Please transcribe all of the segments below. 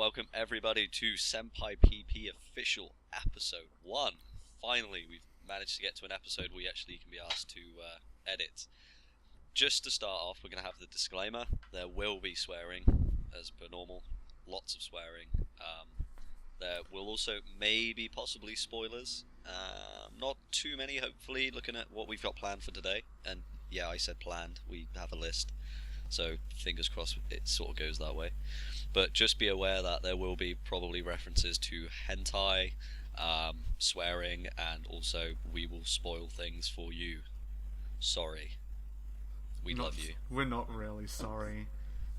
welcome everybody to Senpai PP official episode 1. Finally, we've managed to get to an episode we actually can be asked to edit. Just to start off, we're going to have the disclaimer. There will be swearing, as per normal. Lots of swearing. There will also maybe possibly spoilers. Not too many, hopefully, looking at what we've got planned for today. And yeah, I said planned. We have a list. So fingers crossed it sort of goes that way. But just be aware that there will be probably references to hentai, swearing, and also we will spoil things for you. Sorry. We love you. We're not really sorry.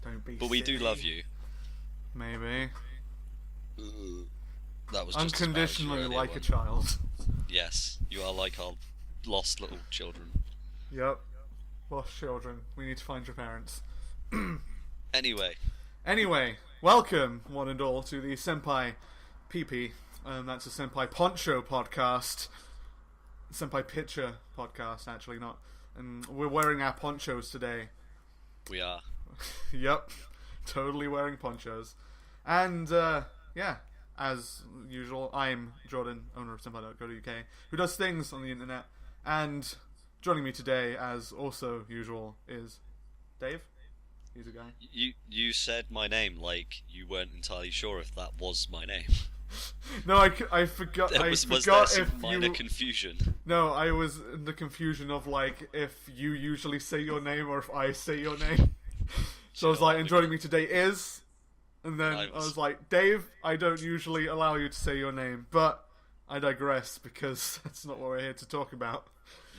Don't be But we do love you. Maybe. That was just unconditionally like a child. Yes, you are like our lost little children. Yep. Lost children. We need to find your parents. Anyway, welcome, one and all, to the Senpai PP. That's a Senpai Poncho podcast. Senpai Picture Podcast, actually, not. And we're wearing our ponchos today. We are. Yep. Totally wearing ponchos. And, yeah, as usual, I'm Jordan, owner of Senpai.co.uk, who does things on the internet. And joining me today, as also usual, is Dave. He's a guy. You said my name like you weren't entirely sure if that was my name. No, I forgot. Was there some minor confusion? No, I was in the confusion of like if you usually say your name or if I say your name. So I was like, and joining me today is, and then I was like, Dave, I don't usually allow you to say your name, but I digress because that's not what we're here to talk about.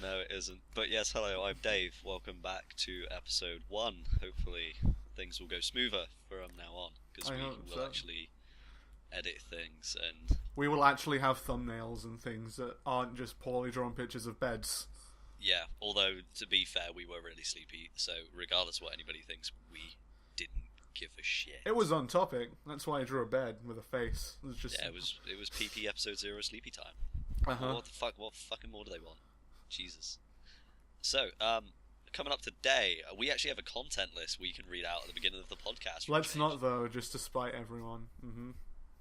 No, it isn't. But yes, hello, I'm Dave. Welcome back to episode 1. Hopefully things will go smoother from now on, because we will actually edit things and... We will actually have thumbnails and things that aren't just poorly drawn pictures of beds. Yeah, although, to be fair, we were really sleepy, so regardless of what anybody thinks, we didn't give a shit. It was on topic. That's why I drew a bed with a face. It was just... Yeah, it was PP episode 0 sleepy time. What fucking more do they want? Jesus. So, coming up today, we actually have a content list we can read out at the beginning of the podcast. Let's not, though, just to spite everyone. Mm-hmm.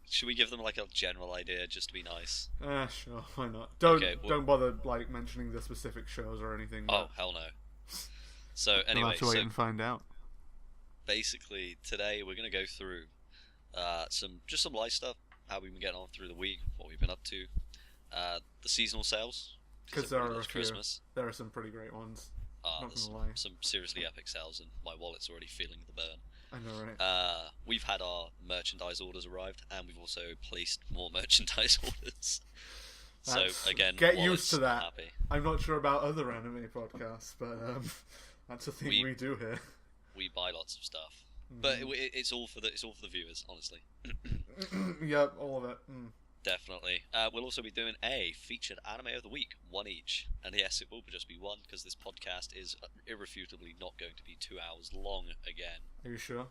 Should we give them like a general idea, just to be nice? Sure, why not? Don't bother like mentioning the specific shows or anything. Oh, hell no. So anyway, we'll have to wait and find out. Basically, today we're going to go through some light stuff, how we've been getting on through the week, what we've been up to, the seasonal sales. Because there are Christmas. There are some pretty great ones. There's some seriously epic sales, and my wallet's already feeling the burn. I know, right? We've had our merchandise orders arrived, and we've also placed more merchandise orders. So again, get used to that. Happy. I'm not sure about other anime podcasts, but that's a thing we do here. We buy lots of stuff, but it's all for the viewers, honestly. Yep, all of it. Definitely. We'll also be doing a featured anime of the week, one each. And yes, it will just be one, because this podcast is irrefutably not going to be 2 hours long again. Are you sure?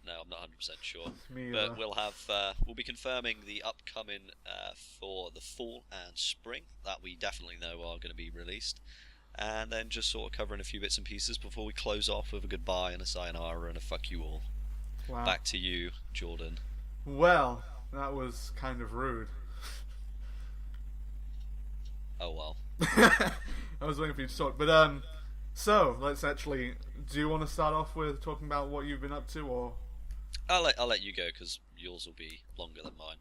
No, I'm not 100% sure. But we'll be confirming the upcoming for the fall and spring that we definitely know are going to be released. And then just sort of covering a few bits and pieces before we close off with a goodbye and a sayonara and a fuck you all. Wow. Back to you, Jordan. Well... That was kind of rude. Oh well. I was waiting for you to talk, but so let's actually. Do you want to start off with talking about what you've been up to, or? I'll let you go because yours will be longer than mine.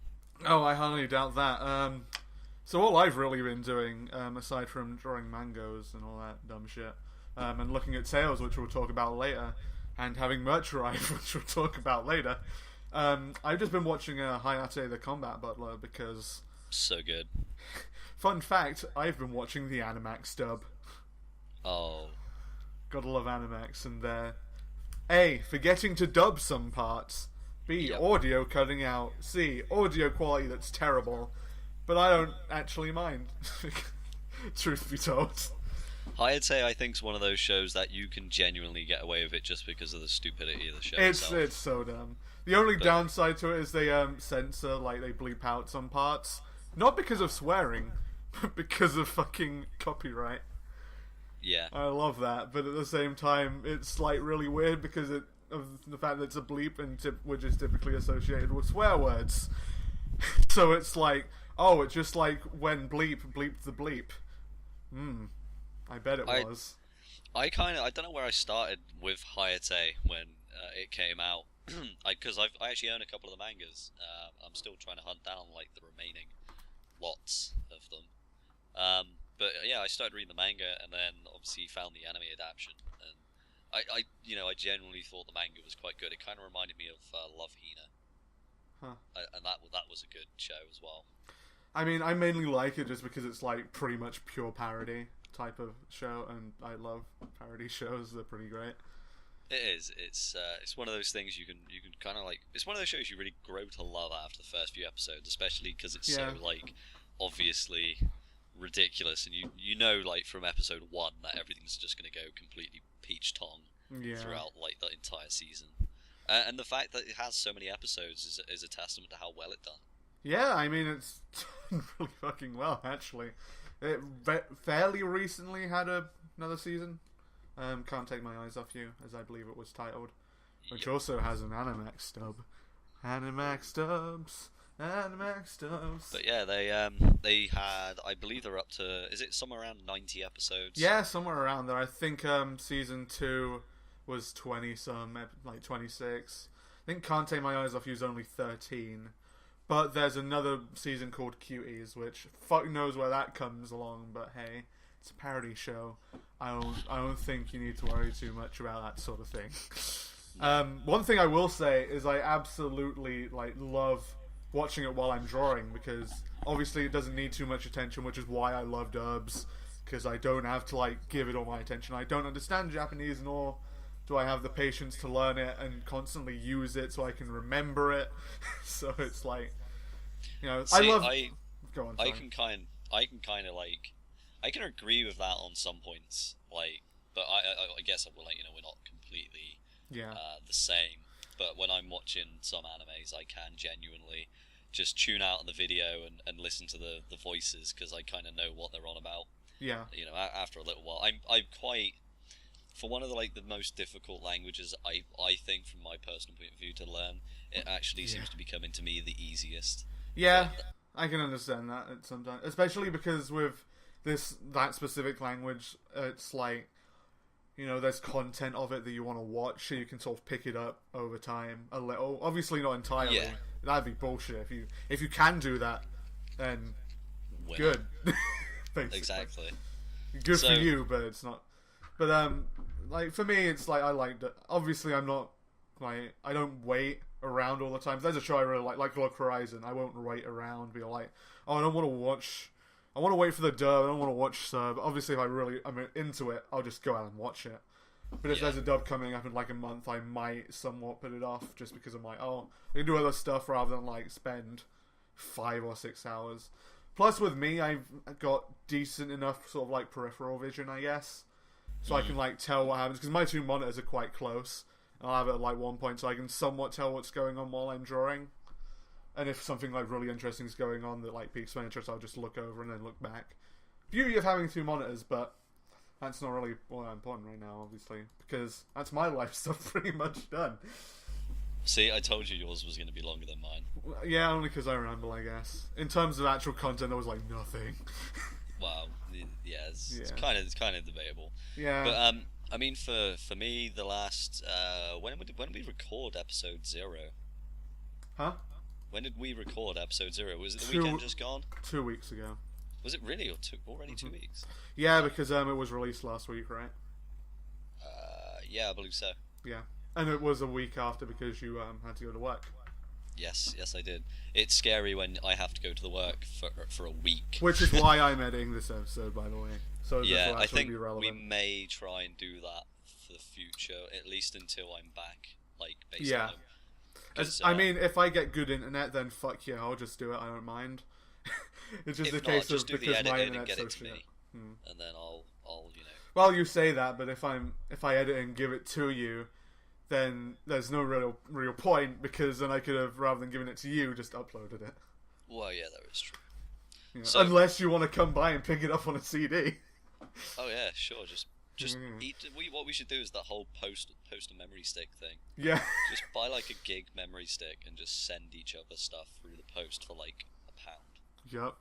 Oh, I highly doubt that. So all I've really been doing, aside from drawing mangoes and all that dumb shit, and looking at sales, which we'll talk about later, and having merch arrive, which we'll talk about later. I've just been watching Hayate the Combat Butler because... So good. Fun fact, I've been watching the Animax dub. Oh. Gotta love Animax, and they're... A, forgetting to dub some parts. B, audio cutting out. C, audio quality that's terrible. But I don't actually mind. Truth be told. Hayate, I think, is one of those shows that you can genuinely get away with it just because of the stupidity of the show It's so dumb. The only downside to it is they censor, like, they bleep out some parts. Not because of swearing, but because of fucking copyright. Yeah. I love that, but at the same time, it's, like, really weird because of the fact that it's a bleep and which is typically associated with swear words. So it's like, oh, it's just like when bleep bleeped the bleep. I bet it was. I don't know where I started with Hayate when it came out, because I actually own a couple of the mangas. I'm still trying to hunt down like the remaining lots of them. But yeah, I started reading the manga and then obviously found the anime adaptation, and I genuinely thought the manga was quite good. It kind of reminded me of Love Hina, and that was a good show as well. I mean, I mainly like it just because it's like pretty much pure parody type of show, and I love parody shows. They're pretty great. It is. It's one of those things you can kind of like. It's one of those shows you really grow to love after the first few episodes, especially because it's so like obviously ridiculous, and you know like from episode 1 that everything's just going to go completely peach tong throughout like the entire season. And the fact that it has so many episodes is a testament to how well it's done. Yeah, I mean it's done really fucking well actually. It fairly recently had another season. Can't Take My Eyes Off You, as I believe it was titled, which also has an Animax stub. Animax stubs. But yeah, they had, I believe they're up to, is it somewhere around 90 episodes? Yeah, somewhere around there. I think season 2 was 20-some, like 26. I think Can't Take My Eyes Off You is only 13. But there's another season called Cuties, which fuck knows where that comes along, but hey, it's a parody show. I don't think you need to worry too much about that sort of thing. One thing I will say is I absolutely like love watching it while I'm drawing, because obviously it doesn't need too much attention, which is why I love dubs, because I don't have to like give it all my attention. I don't understand Japanese, nor do I have the patience to learn it and constantly use it so I can remember it. So it's like, you know, see, I love. Go on. Sorry. I can agree with that on some points, like, but I guess I will let you know we're not completely the same. But when I'm watching some animes, I can genuinely just tune out on the video and listen to the voices, because I kind of know what they're on about. Yeah. You know, after a little while, I'm quite, for one of the like the most difficult languages I think from my personal point of view to learn, it actually seems to be coming to me the easiest. Yeah, I can understand that sometimes, especially because with that specific language, it's like, you know, there's content of it that you want to watch, so you can sort of pick it up over time a little. Obviously not entirely. Yeah. That'd be bullshit. If you can do that, then good. Exactly. Good for you, but it's not. But like for me, it's like I liked it. Obviously, I'm not like, I don't wait around all the time. If there's a show I really like Log Horizon, I won't wait around, be like, oh, I don't want to watch. I want to wait for the dub. I don't want to watch sub. Obviously, if I'm into it, I'll just go out and watch it. But if there's a dub coming up in like a month, I might somewhat put it off, just because I'm like, oh, I can do other stuff rather than like spend 5 or 6 hours. Plus, with me, I've got decent enough sort of like peripheral vision, I guess, so I can like tell what happens, because my 2 monitors are quite close, and I'll have it at like one point, so I can somewhat tell what's going on while I'm drawing. And if something like really interesting is going on that like piques my interest, I'll just look over and then look back. Beauty of having 2 monitors, but that's not really all that important right now, obviously, because that's my life stuff pretty much done. See, I told you yours was going to be longer than mine. Yeah, only because I remember, I guess. In terms of actual content, there was like nothing. Wow, yeah, it's kind of debatable. Yeah, but I mean, for me, the last when did we record episode 0? Huh? When did we record episode 0? Was it the weekend just gone? 2 weeks ago. Was it really, or already 2 weeks? Yeah, because it was released last week, right? Yeah, I believe so. Yeah, and it was a week after because you had to go to work. Yes, I did. It's scary when I have to go to the work for a week. Which is why I'm editing this episode, by the way. So yeah, I think we may try and do that for the future, at least until I'm back, like, based on I mean, if I get good internet, then fuck yeah, I'll just do it. I don't mind. It's just a case of because my internet's so shit. And then I'll you know. Well, you say that, but if I edit and give it to you, then there's no real point, because then I could have, rather than giving it to you, just uploaded it. Well, yeah, that is true. Yeah. So, unless you want to come by and pick it up on a CD. Oh yeah, sure. Just Just what we should do is that whole post a memory stick thing. Yeah. Just buy like a gig memory stick and just send each other stuff through the post for like £1. Yep.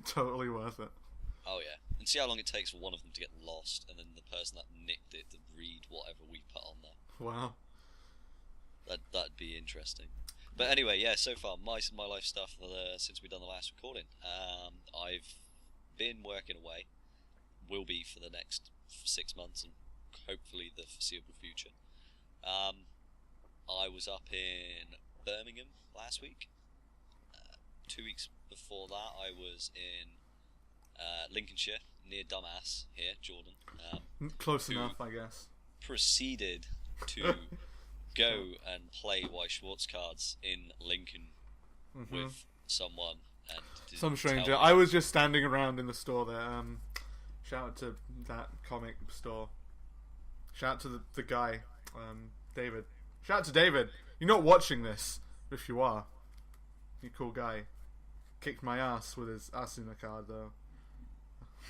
Totally worth it. Oh yeah, and see how long it takes for one of them to get lost, and then the person that nicked it to read whatever we put on there. Wow. That'd be interesting. But anyway, yeah. So far, my life stuff since we've done the last recording. I've been working away. Will be for the next 6 months and hopefully the foreseeable future. I was up in Birmingham last week. 2 weeks before that, I was in Lincolnshire, near Dumbass here, Jordan. Close enough, I guess. Proceeded to go and play White Schwartz cards in Lincoln with someone. And some stranger. I was just standing around in the store there. Shout out to that comic store. Shout out to the guy, David. Shout out to David. You're not watching this, but if you are, you're a cool guy. Kicked my ass with his Asuna card though.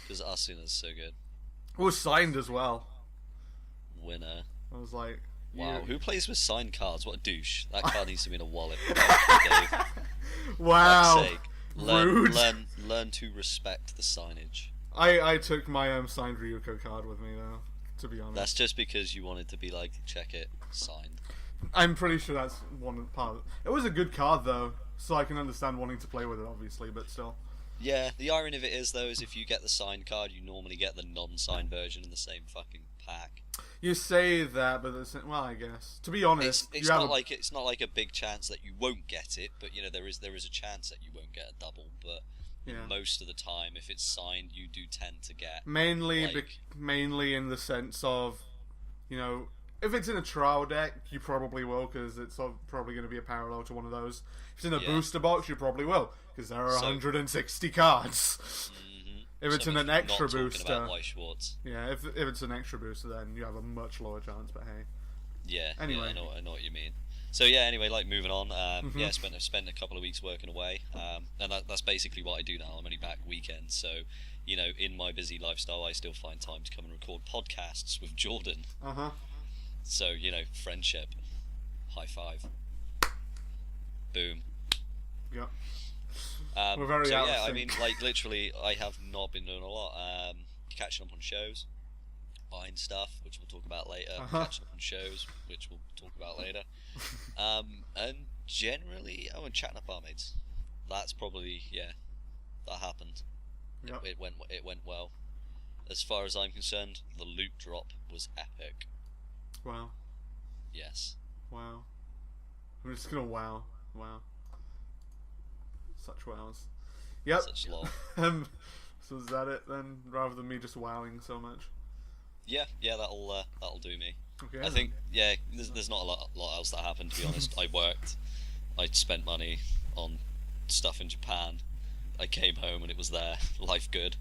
Because Asuna's so good. It was signed as well. Winner. I was like, wow, who plays with signed cards? What a douche. That card needs to be in a wallet. Wow. Sake. Rude. Learn to respect the signage. I took my signed Ryuko card with me though, to be honest. That's just because you wanted to be like, check it, signed. I'm pretty sure that's one part of it. It was a good card though, so I can understand wanting to play with it obviously, but still. Yeah, the irony of it is though, is if you get the signed card, you normally get the non-signed version in the same fucking pack. You say that, but well, I guess to be honest, it's not like a big chance that you won't get it, but you know there is a chance that you won't get a double. But most of the time, if it's signed, you do tend to get mainly in the sense of, you know, if it's in a trial deck, you probably will because it's probably going to be a parallel to one of those. If it's in a booster box, you probably will because there are 160 cards. If it's in an extra booster, yeah. If it's an extra booster, then you have a much lower chance. But hey, yeah. Anyway, yeah, I know what you mean. So yeah. Anyway, like moving on. Yeah, spent a couple of weeks working away, and that's basically what I do now. I'm only back weekends, so you know, in my busy lifestyle, I still find time to come and record podcasts with Jordan. So you know, friendship, high five, boom. Yep. We're very out of sync. I mean, like literally, I have not been doing a lot. Catching up on shows, buying stuff, which we'll talk about later. Catching up on shows, which we'll talk about later. And generally, and chatting up barmaids. That's probably that happened. Yep. It went well. As far as I'm concerned, the loot drop was epic. Wow. Yes. Wow. I'm just gonna wow. Such wows. Yep. Such lol. So is that it then, rather than me just wowing so much? Yeah, that'll do me. Okay. I think there's not a lot else that happened, to be honest. I worked, I spent money on stuff in Japan. I came home and it was there. Life good.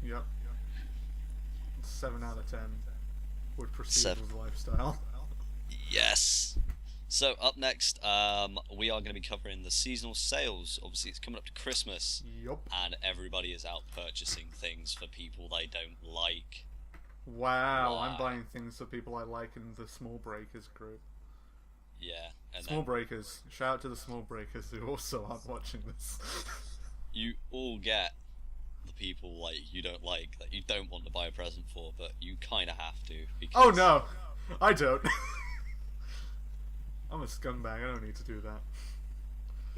Yep. 7 out of 10 would proceed with lifestyle. Yes. So up next, we are going to be covering the seasonal sales. Obviously, it's coming up to Christmas, and everybody is out purchasing things for people they don't like. Wow, I'm buying things for people I like in the Small Breakers group. Yeah. And Small Breakers. Shout out to the Small Breakers who also aren't watching this. You all get the people like you don't like, that you don't want to buy a present for, but you kind of have to. Because... Oh no, I don't. I'm a scumbag, I don't need to do that.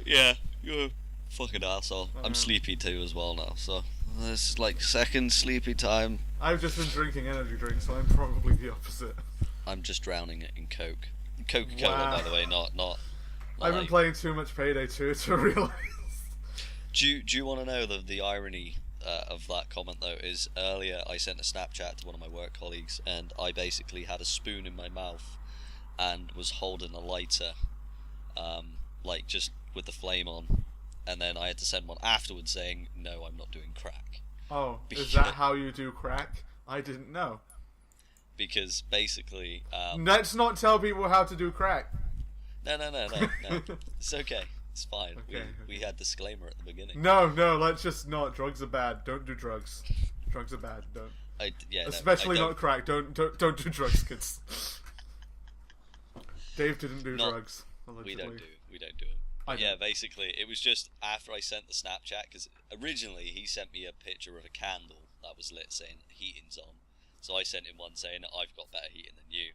Yeah, you're a fucking asshole. I'm sleepy too as well now, so it's like second sleepy time. I've just been drinking energy drinks, so I'm probably the opposite. I'm just drowning it in Coke. Coca-Cola, by the way, not I've been playing too much Payday 2 to realise. Do you want to know the irony of that comment though? Is earlier I sent a Snapchat to one of my work colleagues, and I basically had a spoon in my mouth and was holding a lighter, like just with the flame on, and then I had to send one afterwards saying, no, I'm not doing crack. Oh, is that how you do crack? I didn't know. Because basically... let's not tell people how to do crack. No. It's okay. It's fine. Okay, we had disclaimer at the beginning. No, let's just not. Drugs are bad. Don't do drugs. Drugs are bad. Don't. Especially no, not crack. Don't do drugs, kids. Dave didn't do drugs. Allegedly. We don't do them. Yeah, basically, it was just after I sent the Snapchat, because originally he sent me a picture of a candle that was lit saying heating's on. So I sent him one saying I've got better heating than you,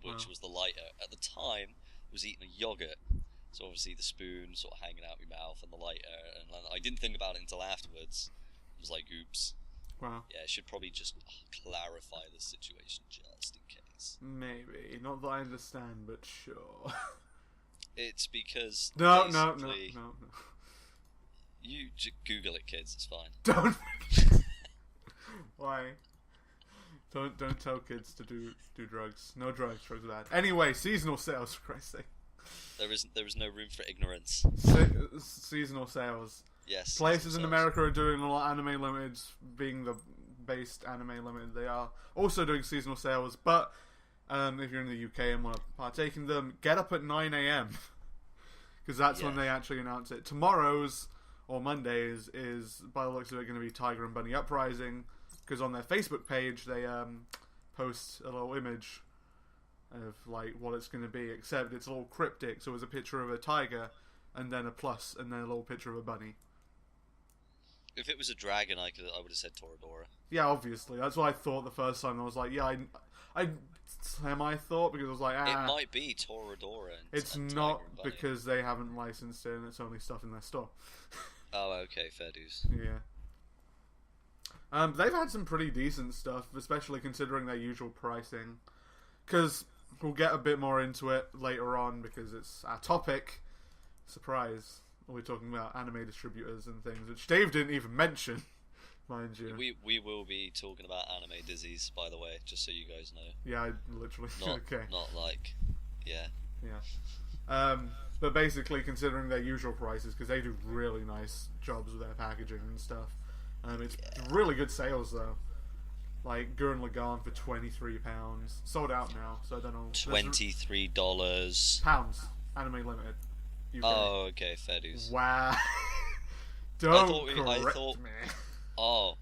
which was the lighter. At the time, I was eating a yogurt, so obviously the spoon sort of hanging out my mouth and the lighter, and I didn't think about it until afterwards. I was like, oops. Wow. Yeah, I should probably just clarify the situation just in case. Maybe. Not that I understand, but sure. It's because No. You Google it, kids. It's fine. Don't. Why? Don't tell kids to do drugs. No drugs. Drugs are bad. Anyway, seasonal sales, for Christ's sake. There is no room for ignorance. Seasonal sales. Yes. Places in America are doing a lot of Anime Limiteds, being the based Anime Limited. They are also doing seasonal sales, but if you're in the UK and want to partake in them, get up at 9 a.m. because that's when they actually announce it. Tomorrow's, or Monday's, is by the looks of it going to be Tiger and Bunny Uprising, because on their Facebook page they post a little image of like what it's going to be, except it's all cryptic, so it's a picture of a tiger and then a plus and then a little picture of a bunny. If it was a dragon, I would have said Toradora. Yeah, obviously. That's what I thought the first time. I was like, yeah, I semi-thought, because I was like, It might be Toradora. It's not, because they haven't licensed it and it's only stuff in their store. Oh, okay, fair dues. Yeah. They've had some pretty decent stuff, especially considering their usual pricing. Because we'll get a bit more into it later on, because it's our topic. Surprise. We're talking about anime distributors and things, which Dave didn't even mention, mind you. We will be talking about anime disease, by the way, just so you guys know. Yeah, I literally. Okay. Not like, yeah. Yeah. But basically, considering their usual prices, because they do really nice jobs with their packaging and stuff. It's really good sales though. Like Gurren Lagann for £23, sold out now. So I don't know. $23. Pounds. Anime Limited. UK. Oh, okay, fair dues. Wow. I thought, me. Oh,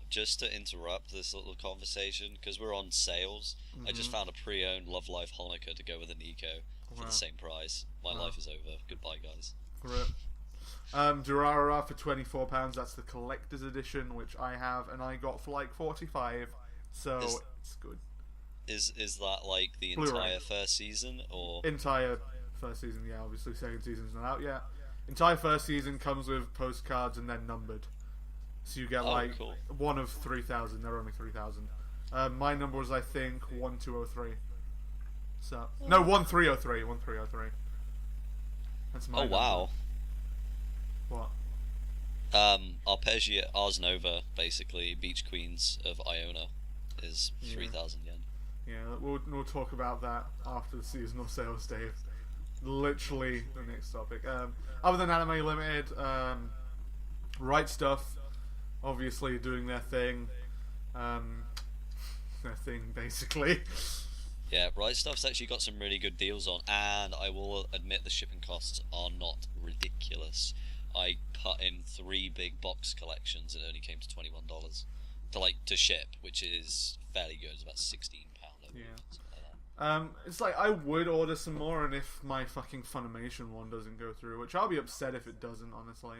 just to interrupt this little conversation, because we're on sales, I just found a pre-owned Love Life Hanukkah to go with a Nico for the same price. My life is over. Goodbye, guys. Rip. Durarara for £24, that's the collector's edition, which I have, and I got for like $45, so it's good. Is that like the Blu-ray. entire first season, or...? Entire first season, yeah, obviously second season's not out yet. Entire first season comes with postcards and then numbered. So you get cool. one of 3,000, they're only 3,000. My number was, I think, 1203. So, no, 1303, 1303. That's my number. Wow. What? Arpegia Ars Nova, basically, Beach Queens of Iona, is 3,000 yen. Yeah, we'll talk about that after the seasonal sales, Dave. Literally the next topic. Other than Anime Limited, Right Stuff, obviously doing their thing. Basically. Yeah, Right Stuff's actually got some really good deals on, and I will admit the shipping costs are not ridiculous. I put in 3 big box collections and it only came to $21 to ship, which is fairly good. It's about £16. Yeah. It's like I would order some more, and if my fucking Funimation one doesn't go through, which I'll be upset if it doesn't, honestly.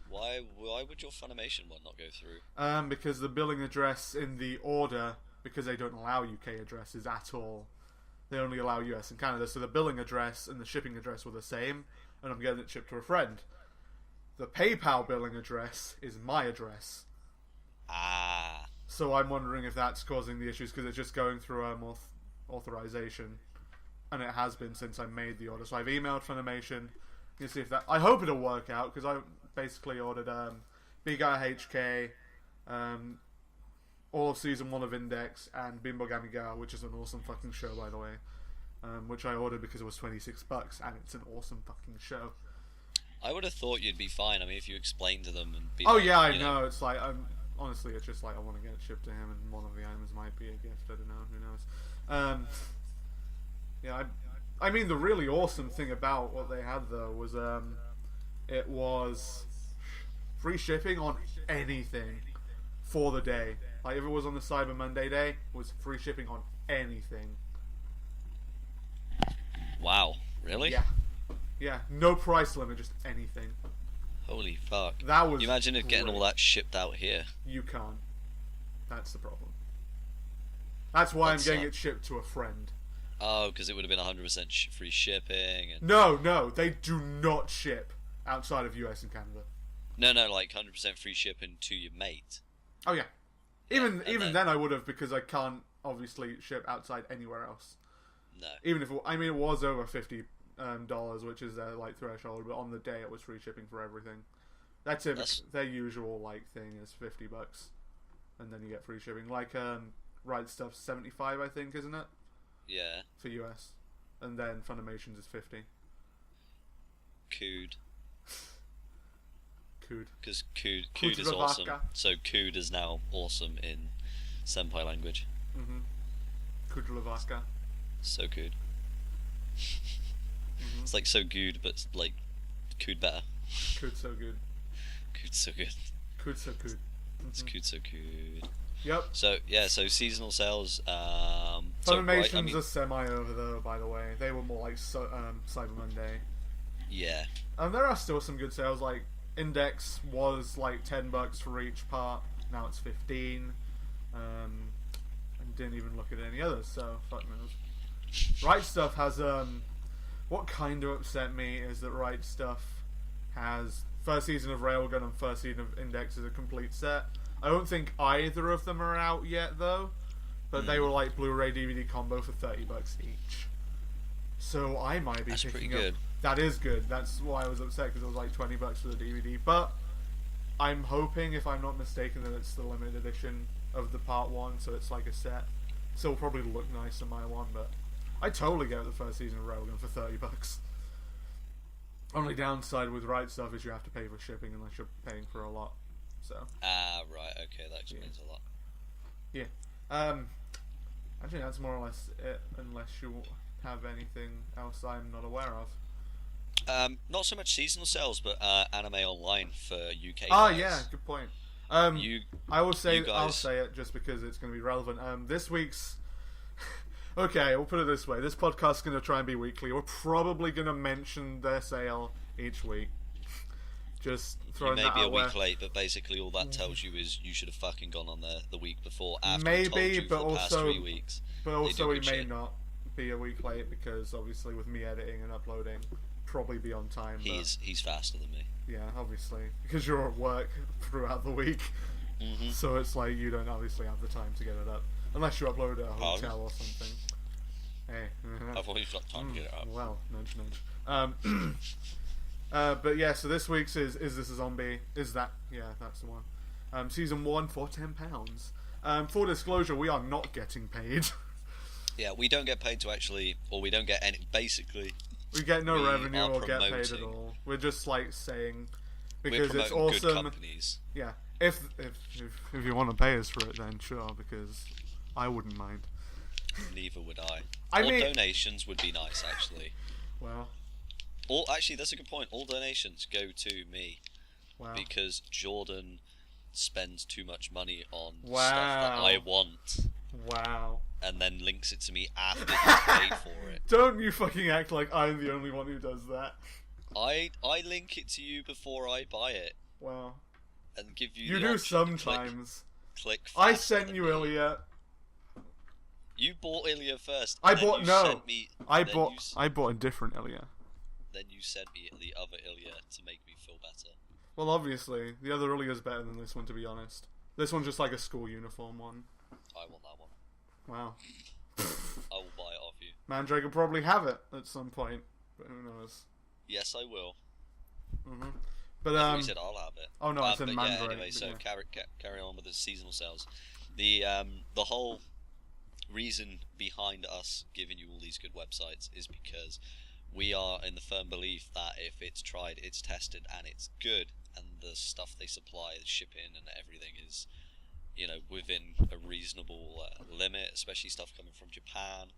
Why would your Funimation one not go through? Because the billing address in the order, because they don't allow UK addresses at all, they only allow US and Canada, so the billing address and the shipping address were the same, and I'm getting it shipped to a friend. The PayPal billing address is my address. Ah. So I'm wondering if that's causing the issues, because it's just going through authorization, and it has been since I made the order. So I've emailed Funimation. You see if that. I hope it'll work out, because I basically ordered Big Eye HK, all of season 1 of Index, and Bimbo Gamiga, which is an awesome fucking show, by the way. Which I ordered because it was $26, and it's an awesome fucking show. I would have thought you'd be fine. I mean, if you explained to them and be Oh, like, yeah, I know. It's like, honestly, it's just like I want to get it shipped to him, and one of the items might be a gift. I don't know. Who knows? Yeah, I mean, the really awesome thing about what they had, though, was it was free shipping on anything for the day. Like, if it was on the Cyber Monday day, it was free shipping on anything. Wow, really? Yeah, no price limit, just anything. Holy fuck. That was you imagine it getting great. all that shipped out here. You can't. That's the problem. That's why I'm getting it shipped to a friend. Oh, because it would have been 100% free shipping. And... No, they do not ship outside of US and Canada. No, like 100% free shipping to your mate. Oh yeah. Even then I would have, because I can't obviously ship outside anywhere else. No. Even if it was over $50, which is their like threshold, but on the day it was free shipping for everything. That's their usual like thing is $50, and then you get free shipping. Like Right Stuff's 75, I think, isn't it? Yeah. For US, and then Funimation's is 50. Cood. Because Cood is awesome. So Cood is now awesome in Senpai language. Kudlavaka. So good. It's like so good, but like Cood better. Cood so good. Cood so good. Cood so good. It's Cood so good. Yep. So yeah, so seasonal sales. Funimation's are semi over though. By the way, they were more like Cyber Monday. Yeah. There are still some good sales. Like Index was like $10 for each part. Now it's 15. And didn't even look at any others. So fuck knows. Right Stuff has what kind of upset me is that Right Stuff has first season of Railgun and first season of Index as a complete set. I don't think either of them are out yet though, but they were like Blu-ray DVD combo for $30 each. So I might be picking pretty good. up. That is good. That's why I was upset, because it was like $20 for the DVD. But I'm hoping, if I'm not mistaken, that it's the limited edition of the part 1, so it's like a set. So it'll probably look nice on my one, but I totally get the first season of Railgun for $30. Only downside with Right Stuff is you have to pay for shipping unless you're paying for a lot. So. Right. Okay, that explains a lot. Yeah. Actually, that's more or less it, unless you have anything else I'm not aware of. Not so much seasonal sales, but anime online for UK. Yeah, good point. I'll say it just because it's going to be relevant. This week's. Okay, we'll put it this way. This podcast is going to try and be weekly. We're probably going to mention their sale each week. Just throwing that out there. You may be a week late, but basically all that tells you is you should have fucking gone on there the week before. After maybe, told you but for the past also, 3 weeks. But also we may not be a week late, because obviously with me editing and uploading, probably be on time. He's faster than me. Yeah, obviously, because you're at work throughout the week, so it's like you don't obviously have the time to get it up unless you upload at a hotel or something. Hey, I've always got time to get it up. Well, nudge, nudge. But yeah, so this week's is This a Zombie? Is that? Yeah, that's the one. Season 1 for £10. Full disclosure, we are not getting paid. Yeah, we don't get paid to actually, or we don't get any. Basically, we get no revenue or get paid at all. We're just like saying, because it's awesome. Good companies. Yeah, if you want to pay us for it, then sure, because I wouldn't mind. Neither would I. Donations would be nice, actually. Well. Actually, that's a good point. All donations go to me. Wow. Because Jordan spends too much money on stuff that I want. Wow. And then links it to me after he's paid for it. Don't you fucking act like I'm the only one who does that. I link it to you before I buy it. Wow. And give you. You do sometimes. Click. I sent you Ilya. You bought Ilya first. I bought a different Ilya. Then you sent me the other Ilya to make me feel better. Well, obviously, the other Ilya's better than this one, to be honest. This one's just like a school uniform one. I want that one. Wow. I will buy it off you. Mandrake will probably have it at some point, but who knows? Yes, I will. But you said I'll have it. Oh no, I said Mandrake. Yeah, anyway, so carry on with the seasonal sales. The whole reason behind us giving you all these good websites is because we are in the firm belief that if it's tried, it's tested, and it's good, and the stuff they supply, the shipping and everything is, within a reasonable limit, especially stuff coming from Japan.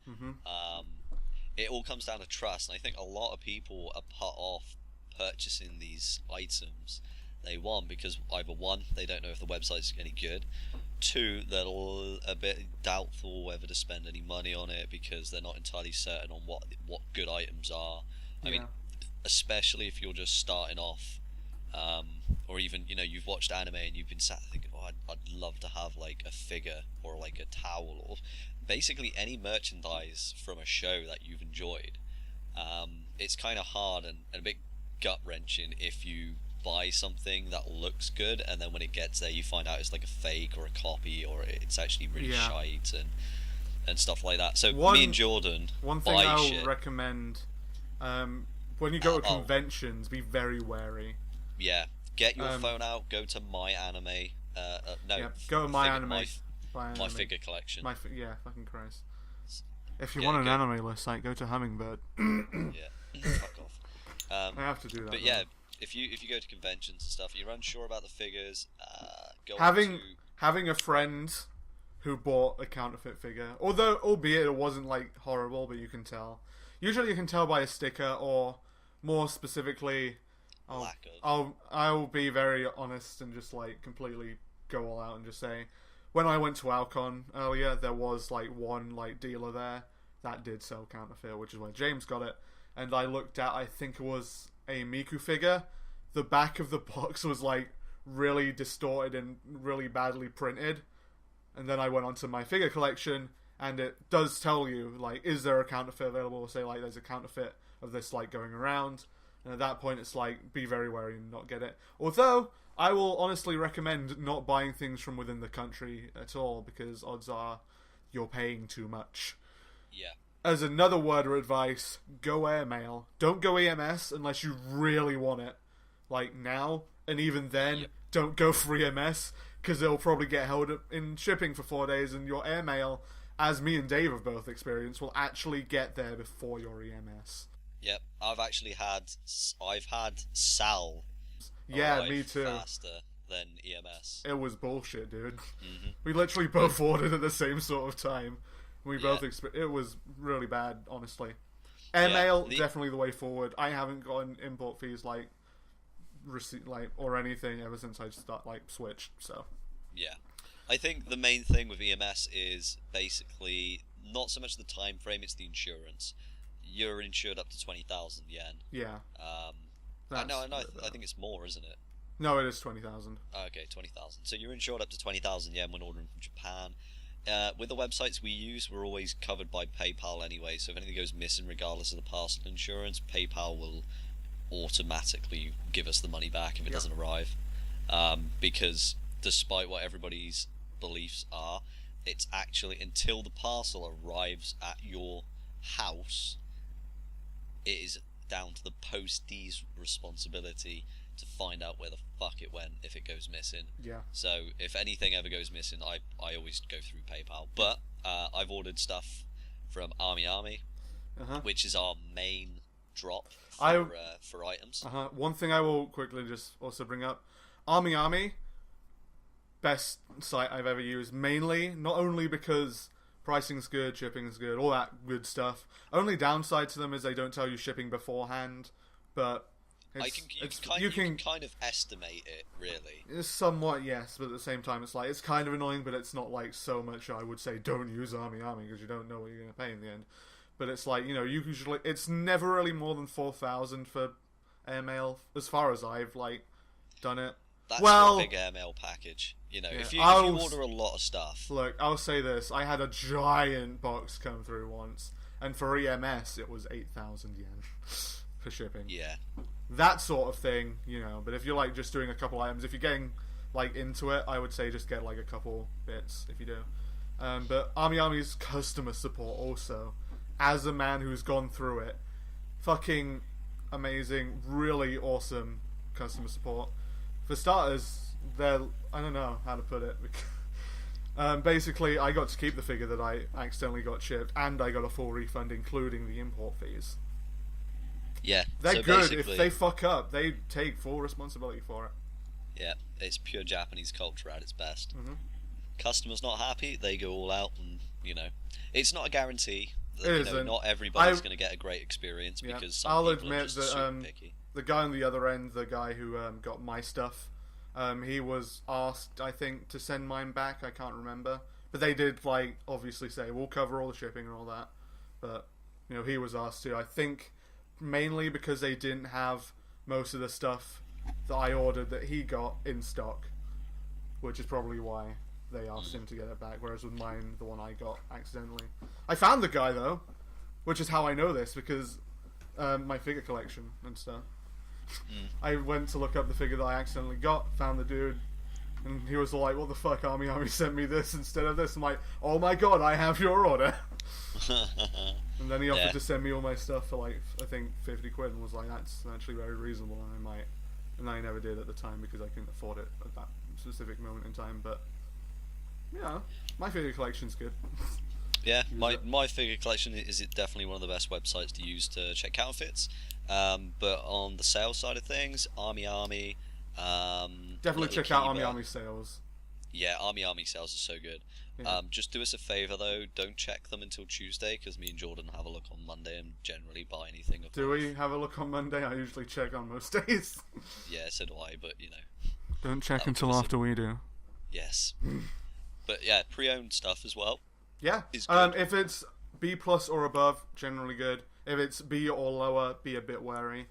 It all comes down to trust, and I think a lot of people are put off purchasing these items they want, because either one, they don't know if the website's any good, two, they're a bit doubtful whether to spend any money on it because they're not entirely certain on what good items are. I mean, especially if you're just starting off, or even, you know, you've watched anime and you've been sat thinking, oh, I'd love to have like a figure or like a towel or basically any merchandise from a show that you've enjoyed. It's kind of hard and a bit gut-wrenching if you buy something that looks good and then when it gets there you find out it's like a fake or a copy or it's actually really shite and stuff like that. So me and Jordan one thing I'll recommend, when you go to conventions, be very wary. Yeah, get your phone out, go to My Anime. Go to My Anime. My figure collection. Fucking Christ. If you want an anime list site, go to Hummingbird. Fuck off. I have to do that. But though. Yeah, if you go to conventions and stuff, you're unsure about the figures. Having a friend who bought a counterfeit figure, albeit it wasn't like horrible, but you can tell. Usually, you can tell by a sticker, or more specifically, I'll be very honest and just like completely go all out and just say, when I went to Alcon earlier, there was like one like dealer there that did sell counterfeit, which is where James got it. And I looked at, I think it was a Miku figure. The back of the box was like really distorted and really badly printed. And then I went onto my figure collection, and it does tell you like, is there a counterfeit available? Say like, there's a counterfeit of this like going around. And at that point, it's like, be very wary and not get it. Although, I will honestly recommend not buying things from within the country at all, because odds are you're paying too much. Yeah. As another word of advice, go airmail. Don't go EMS unless you really want it. Like now, and even then, don't go for EMS, because it'll probably get held up in shipping for 4 days, and your airmail, as me and Dave have both experienced, will actually get there before your EMS. Yep, I've had SAL. Yeah, me too. Faster than EMS. It was bullshit, dude. Mm-hmm. We literally both ordered at the same sort of time. We both it was really bad, honestly. Airmail, definitely the way forward. I haven't gotten import fees like receipt or anything ever since I switched. So yeah, I think the main thing with EMS is basically not so much the time frame; it's the insurance. You're insured up to 20,000 yen. Yeah. I think it's more, isn't it? No, it is 20,000. Okay, 20,000. So you're insured up to 20,000 yen when ordering from Japan. With the websites we use, we're always covered by PayPal anyway, so if anything goes missing regardless of the parcel insurance, PayPal will automatically give us the money back if it doesn't arrive. Because despite what everybody's beliefs are, it's actually until the parcel arrives at your house, it is down to the postee's responsibility to find out where the fuck it went if it goes missing. Yeah. So if anything ever goes missing, I always go through PayPal. But I've ordered stuff from Army, which is our main drop for items. One thing I will quickly just also bring up, Army, best site I've ever used, mainly, not only because pricing's good, shipping's good, all that good stuff. Only downside to them is they don't tell you shipping beforehand, but you can kind of estimate it, really. It's somewhat, yes, but at the same time, it's kind of annoying, but it's not like so much. I would say don't use Army because you don't know what you're going to pay in the end. But it's like, usually it's never really more than 4,000 for airmail, as far as I've done it. That's a big airmail package. If you order a lot of stuff. Look, I'll say this: I had a giant box come through once, and for EMS it was 8,000 yen for shipping. Yeah. That sort of thing, But if you're just doing a couple items, if you're getting into it, I would say just get a couple bits if you do. But Army's customer support also, as a man who's gone through it, fucking amazing, really awesome customer support. For starters, I don't know how to put it. Basically, I got to keep the figure that I accidentally got shipped, and I got a full refund, including the import fees. Yeah, they're good. If they fuck up, they take full responsibility for it. Yeah, it's pure Japanese culture at its best. Mm-hmm. Customers not happy, they go all out, and it's not a guarantee. Not everybody's going to get a great experience because some people are just super picky. The guy on the other end, the guy who got my stuff, He was asked, I think, to send mine back. I can't remember, but they did like obviously say we'll cover all the shipping and all that. But he was asked to. I think mainly because they didn't have most of the stuff that I ordered that he got in stock, which is probably why they asked him to get it back. Whereas with mine, the one I got accidentally, I found the guy though, which is how I know this because my figure collection and stuff. I went to look up the figure that I accidentally got, found the dude, and he was like, "What the fuck, Army sent me this instead of this." I'm like, "Oh my god, I have your order." And then he offered to send me all my stuff for like, I think 50 quid, and was like, "That's actually very reasonable," and I might. And I never did at the time because I couldn't afford it at that specific moment in time. But my figure collection's good. Yeah, my figure collection is definitely one of the best websites to use to check outfits. But on the sales side of things, Army. Definitely check out Army sales. Yeah, Army sales are so good. Yeah. Just do us a favour though, don't check them until Tuesday because me and Jordan have a look on Monday and generally buy anything. Do we have a look on Monday? I usually check on most days. Yeah, so do I, but don't check until after we do. Yes. But yeah, pre-owned stuff as well. Yeah. If it's B+ or above, generally good. If it's B or lower, be a bit wary.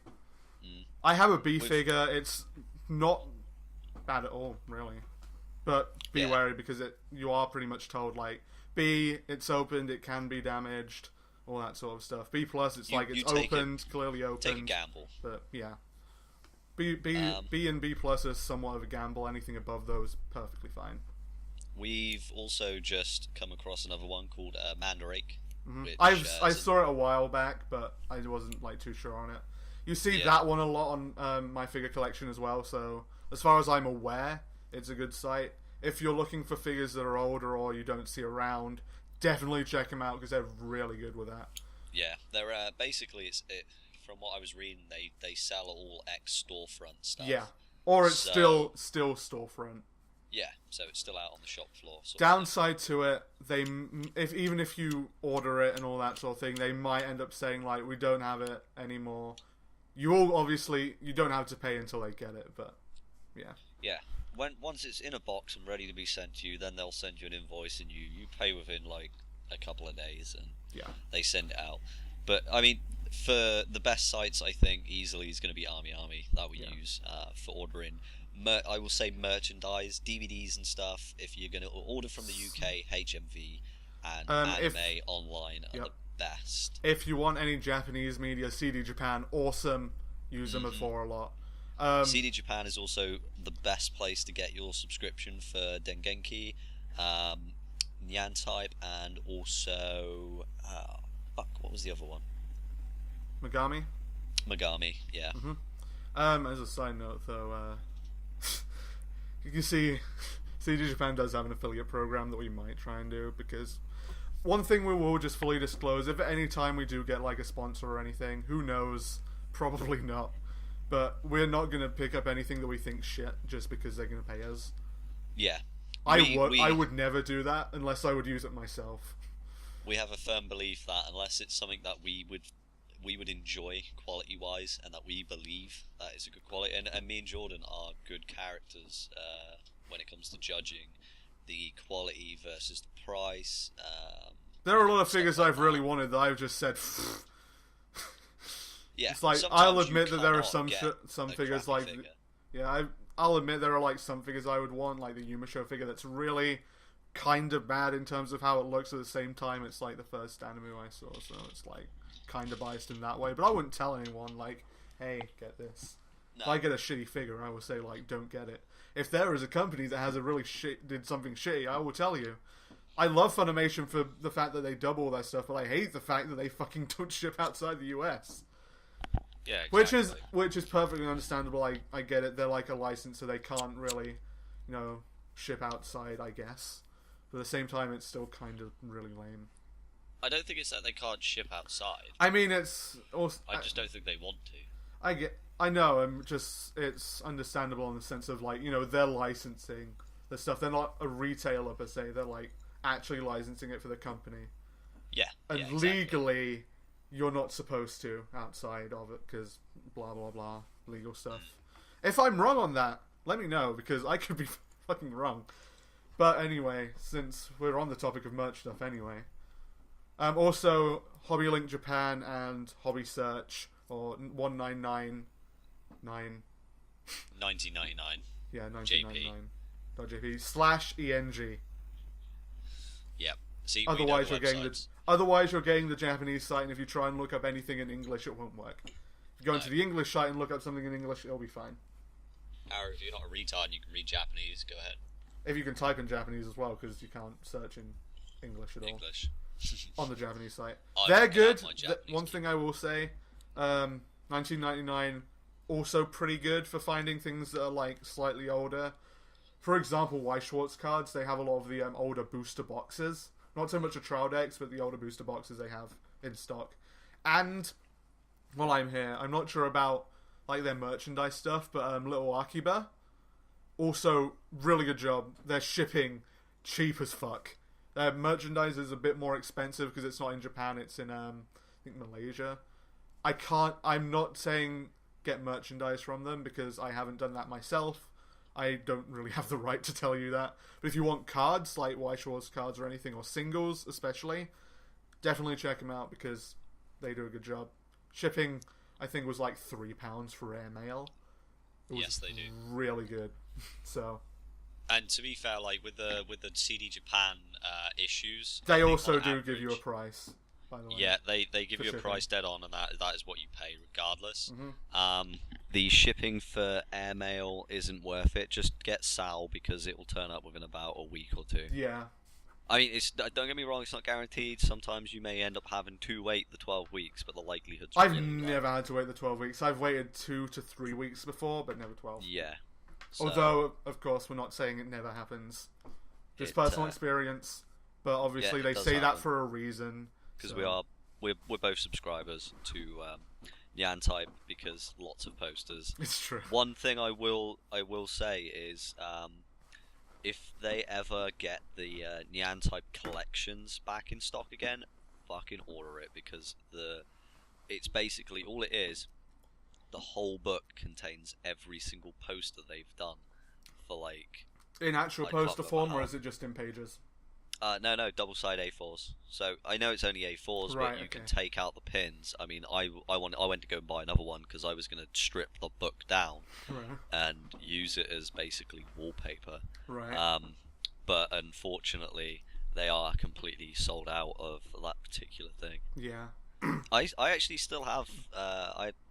I have a B figure. It's not bad at all, really. But be wary because you are pretty much told, like, B, it's opened, it can be damaged, all that sort of stuff. B+, it's it's opened, clearly opened. Take a gamble. But, yeah. B and B+ is somewhat of a gamble. Anything above those, perfectly fine. We've also just come across another one called Mandrake. Mm-hmm. I saw it a while back, but I wasn't too sure on it. You see that one a lot on my figure collection as well. So as far as I'm aware, it's a good site. If you're looking for figures that are older or you don't see around, definitely check them out because they're really good with that. Yeah, they're basically from what I was reading, they sell all ex storefront stuff. Yeah, or it's still storefront. Yeah, so it's still out on the shop floor. Downside to it, even if you order it and all that sort of thing, they might end up saying we don't have it anymore. You don't have to pay until they get it, but yeah. Yeah, once it's in a box and ready to be sent to you, then they'll send you an invoice and you pay within a couple of days and they send it out. But I mean, for the best sites, I think easily is going to be Army that we use for ordering. I will say merchandise, DVDs and stuff. If you're going to order from the UK, HMV and Anime online are the best. If you want any Japanese media, CD Japan, awesome. Use them before a lot. CD Japan is also the best place to get your subscription for Dengenki, Nyan Type, and also what was the other one? Megami, yeah. Mm-hmm. As a side note, though, you can see CD Japan does have an affiliate program that we might try and do, because one thing we will just fully disclose, if at any time we do get a sponsor or anything, who knows, probably not, but we're not going to pick up anything that we think shit just because they're going to pay us. Yeah. I would never do that unless I would use it myself. We have a firm belief that unless it's something that we would enjoy quality-wise, and that we believe that is a good quality. And me and Jordan are good characters when it comes to judging the quality versus the price. There are a lot of figures I've really wanted that I've just said. Yeah, it's I'll admit that there are some figures I'll admit there are some figures I would want, like the Yumasho figure that's really kind of bad in terms of how it looks. At the same time, it's the first anime I saw, so it's kind of biased in that way. But I wouldn't tell anyone hey, get this. No. If I get a shitty figure, I will say don't get it. If there is a company that has a really did something shitty, I will tell you. I love Funimation for the fact that they dub all their stuff, but I hate the fact that they fucking don't ship outside the US. Yeah, exactly. Which is perfectly understandable. I get it. They're a license, so they can't really, ship outside, I guess. But at the same time, it's still kind of really lame. I don't think it's that they can't ship outside. I mean, it's also, I just don't think they want to. I know. It's understandable in the sense of they're licensing the stuff. They're not a retailer per se. They're actually licensing it for the company. Yeah. And exactly. Legally, you're not supposed to outside of it because blah blah blah legal stuff. If I'm wrong on that, let me know, because I could be fucking wrong. But anyway, since we're on the topic of merch stuff anyway, also Hobby Link Japan and Hobby Search, or 1999. 1999. Yeah, 1999.jp/ENG. Yep. See, otherwise you're getting the Japanese site, and if you try and look up anything in English, it won't work. If you go into the English site and look up something in English, it'll be fine. Or if you're not a retard and you can read Japanese, go ahead. If you can type in Japanese as well, because you can't search in English at all. On the Japanese site. They're good. One thing I will say, 1999, also pretty good for finding things that are like slightly older. For example, Y Schwartz cards, they have a lot of the older booster boxes. Not so much a trial decks, but the older booster boxes they have in stock. And while I'm here, I'm not sure about like their merchandise stuff, but Little Akiba, also really good job. Their shipping cheap as fuck. Their merchandise is a bit more expensive because it's not in Japan, it's in I think Malaysia. I'm not saying get merchandise from them because I haven't done that myself. I don't really have the right to tell you that. But if you want cards, like Y Schwartz cards or anything, or singles especially, definitely check them out because they do a good job. Shipping, I think, was like £3 for airmail. Yes, they do. Really good. So. And to be fair, like with the CD Japan issues, they also do give you a price. By the way. Yeah, they give you a price dead on, and that is what you pay regardless. Mm-hmm. The shipping for airmail isn't worth it. Just get Sal because it will turn up within about a week or two. Yeah. I mean, don't get me wrong, it's not guaranteed. Sometimes you may end up having to wait the 12 weeks, but the likelihood's I've never had to wait the 12 weeks. I've waited 2 to 3 weeks before, but never 12. Yeah. So, although, of course, we're not saying it never happens. Just personal experience, but obviously they say that for a reason. Because we're both subscribers to Nyan Type because lots of posters. It's true. One thing I will say is if they ever get the Nyan Type collections back in stock again, fucking order it because it's basically all it is. The whole book contains every single poster they've done for like in actual poster form, or is it just in pages? No, double-side A4s. So I know it's only A4s, right, but you can take out the pins. I mean, I went to go and buy another one because I was going to strip the book down and use it as basically wallpaper. Right. But unfortunately, they are completely sold out of that particular thing. Yeah. I actually still have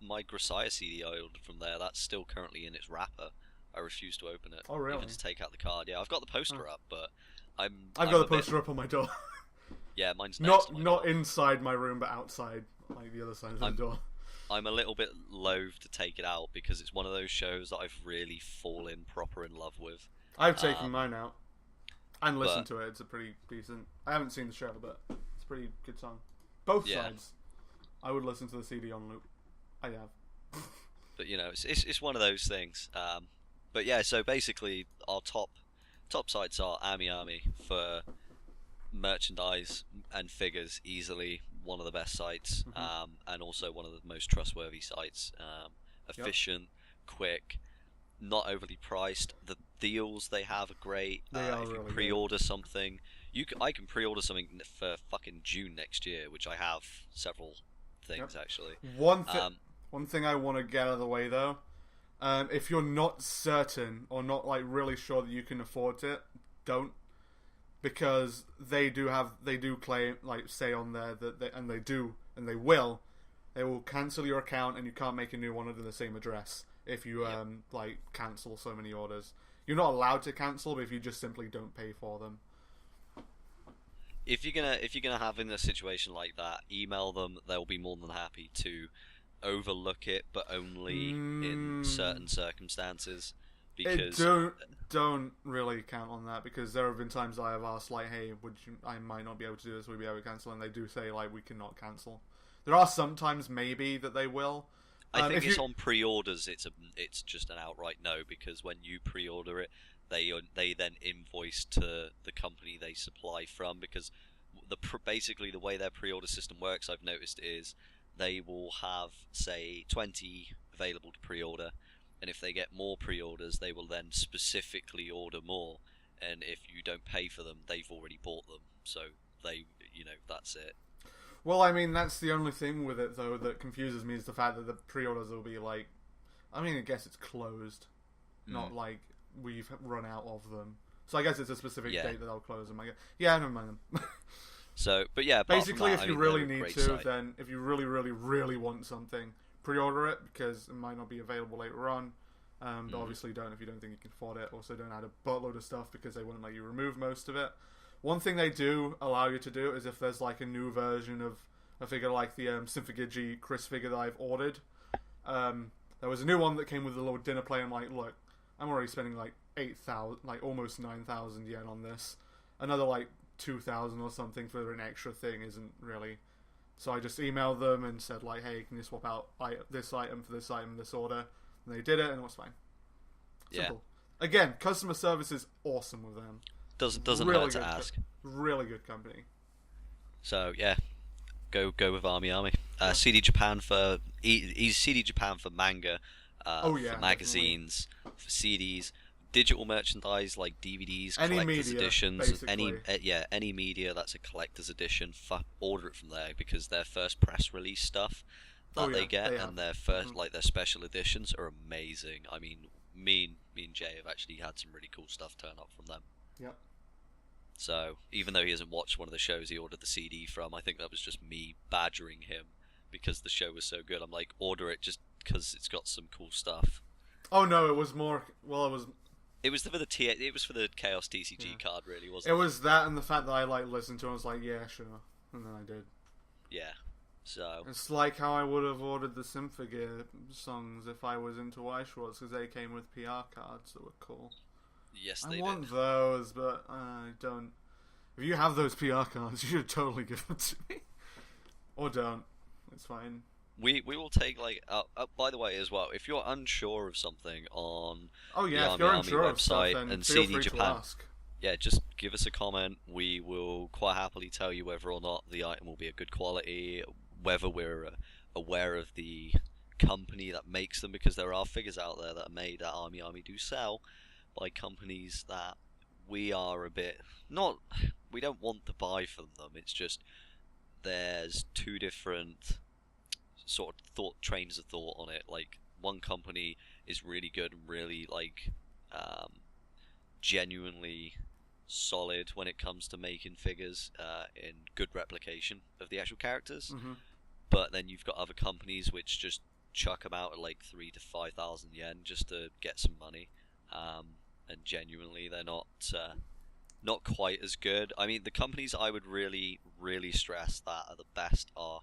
my Grisaya CD I ordered from there. That's still currently in its wrapper. I refuse to open it. Oh, really? Even to take out the card. Yeah, I've got the poster up, but I've got the poster up on my door. Yeah, mine's next to my not door. Inside my room, but outside, like the other side of the door. I'm a little bit loath to take it out because it's one of those shows that I've really fallen proper in love with. I've taken mine out and listened to it. It's a pretty decent. I haven't seen the show, but it's a pretty good song. Both sides. I would listen to the CD on loop. I have. But you know, it's one of those things. But yeah, so basically our top sites are Ami for merchandise and figures, easily one of the best sites, and also one of the most trustworthy sites. Efficient, quick, not overly priced. The deals they have are great. If you pre-order something, I can pre-order something for fucking June next year, which I have several things actually. One thing I want to get out of the way though. If you're not certain or not like really sure that you can afford it, don't, because they do claim, like, say on there that they will cancel your account and you can't make a new one under the same address if you like cancel so many orders. You're not allowed to cancel, but if you just simply don't pay for them. If you're gonna have in a situation like that, email them. They'll be more than happy to overlook it, but only in certain circumstances. Because don't really count on that, because there have been times I have asked, like, hey, I might not be able to do this, would we be able to cancel? And they do say, like, we cannot cancel. There are some times maybe that they will. I think it's on pre-orders. It's just an outright no, because when you pre-order it, they then invoice to the company they supply from, because basically the way their pre-order system works, I've noticed, is they will have, say, 20 available to pre-order, and if they get more pre-orders, they will then specifically order more, and if you don't pay for them, they've already bought them, so they, that's it. Well, I mean, that's the only thing with it, though, that confuses me is the fact that the pre-orders will be like... I mean, I guess it's closed. Not like we've run out of them. So I guess it's a specific date that they'll close them. Yeah, never mind them. So, but yeah, basically, that, if you really need to, then if you really, really, really want something, pre-order it, because it might not be available later on. But obviously don't if you don't think you can afford it. Also, don't add a buttload of stuff, because they won't let you remove most of it. One thing they do allow you to do is if there's like a new version of a figure like the Symphogy Chris figure that I've ordered. There was a new one that came with a little dinner plate. I'm like, look, I'm already spending like 8,000, like almost 9,000 yen on this. Another like 2,000 or something for an extra thing isn't really. So I just emailed them and said like, hey, can you swap out this item for this item, this order? And they did it, and it was fine. Simple. Yeah. Again, customer service is awesome with them. Doesn't really hurt to ask. Really good company. So yeah, go with Army. CD Japan for CD Japan for manga, for magazines, definitely. For CDs, digital merchandise like DVDs, any collector's media, editions, basically. any media that's a collector's edition. Order it from there, because their first press release stuff that they get and their first like their special editions are amazing. I mean, me and Jay have actually had some really cool stuff turn up from them. Yep. So, even though he hasn't watched one of the shows he ordered the CD from, I think that was just me badgering him because the show was so good. I'm like, order it just because it's got some cool stuff. Oh no, it was more. Well, it was for the Chaos TCG card, really, wasn't it? It was that and the fact that I like listened to it. I was like, yeah, sure, and then I did. Yeah. So it's like how I would have ordered the Symphogy songs if I was into Weischwartz, because they came with PR cards that were cool. Yes, they did. I want those, but I don't. If you have those PR cards, you should totally give them to me. Or don't. It's fine. We will take, like... by the way, as well, if you're unsure of something on the Army website stuff, then and feel CD free Japan, to ask. Yeah, just give us a comment. We will quite happily tell you whether or not the item will be a good quality, whether we're aware of the company that makes them, because there are figures out there that are made that Army do sell by companies that we are a bit we don't want to buy from them. It's just there's two different sort of trains of thought on it. Like, one company is really good and really like genuinely solid when it comes to making figures in good replication of the actual characters, but then you've got other companies which just chuck them out at like 3,000 to 5,000 yen just to get some money. And genuinely, they're not quite as good. I mean, the companies I would really, really stress that are the best are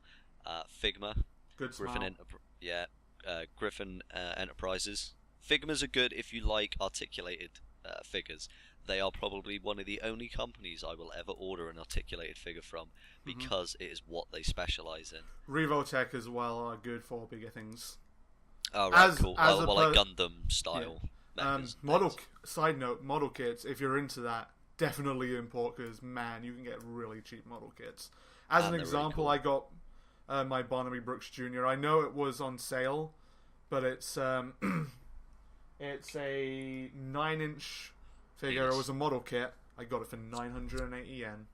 Figma, Griffin Enterprises. Figmas are good if you like articulated figures. They are probably one of the only companies I will ever order an articulated figure from, because it is what they specialize in. Revotech as well are good for bigger things. Oh, right, cool. Like Gundam style. Yeah. Side note, model kits, if you're into that, definitely import, because man, you can get really cheap model kits. As an example, really cool. I got my Barnaby Brooks Jr. I know it was on sale, but it's it's a 9-inch figure. Yes. It was a model kit. I got it for 980 yen.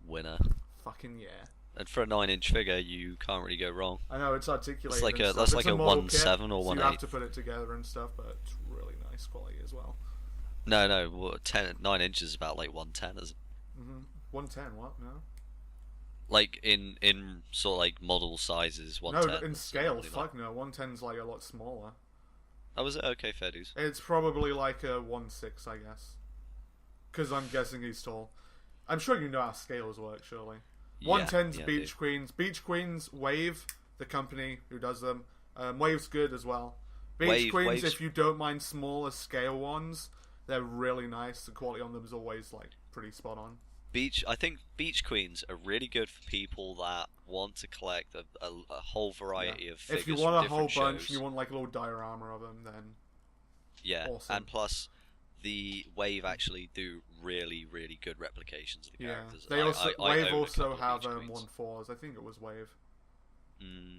Winner. Fucking yeah. And for a 9-inch figure, you can't really go wrong. I know, it's articulated. That's like a 1.7 or 1.8. So you have to put it together and stuff, but it's really nice quality as well. No, 9 inches is about like 110, isn't it? 110, what? No? Like in sort of like model sizes, 110. No, in scale, fuck no. 110's like a lot smaller. Oh, is it? Okay, fair dues. It's probably like a 1.6, I guess. Because I'm guessing he's tall. I'm sure you know how scales work, surely. 110's Beach Queens. Beach Queens, Wave, the company who does them. Wave's good as well. Beach Queens, if you don't mind smaller scale ones, they're really nice. The quality on them is always like pretty spot on. I think Beach Queens are really good for people that want to collect a whole variety of figures. If you want a whole shows. bunch, you want like a little diorama of them, then awesome. And plus, the Wave actually do really, really good replications of the characters. They also Wave also have 1.4s. I think it was Wave.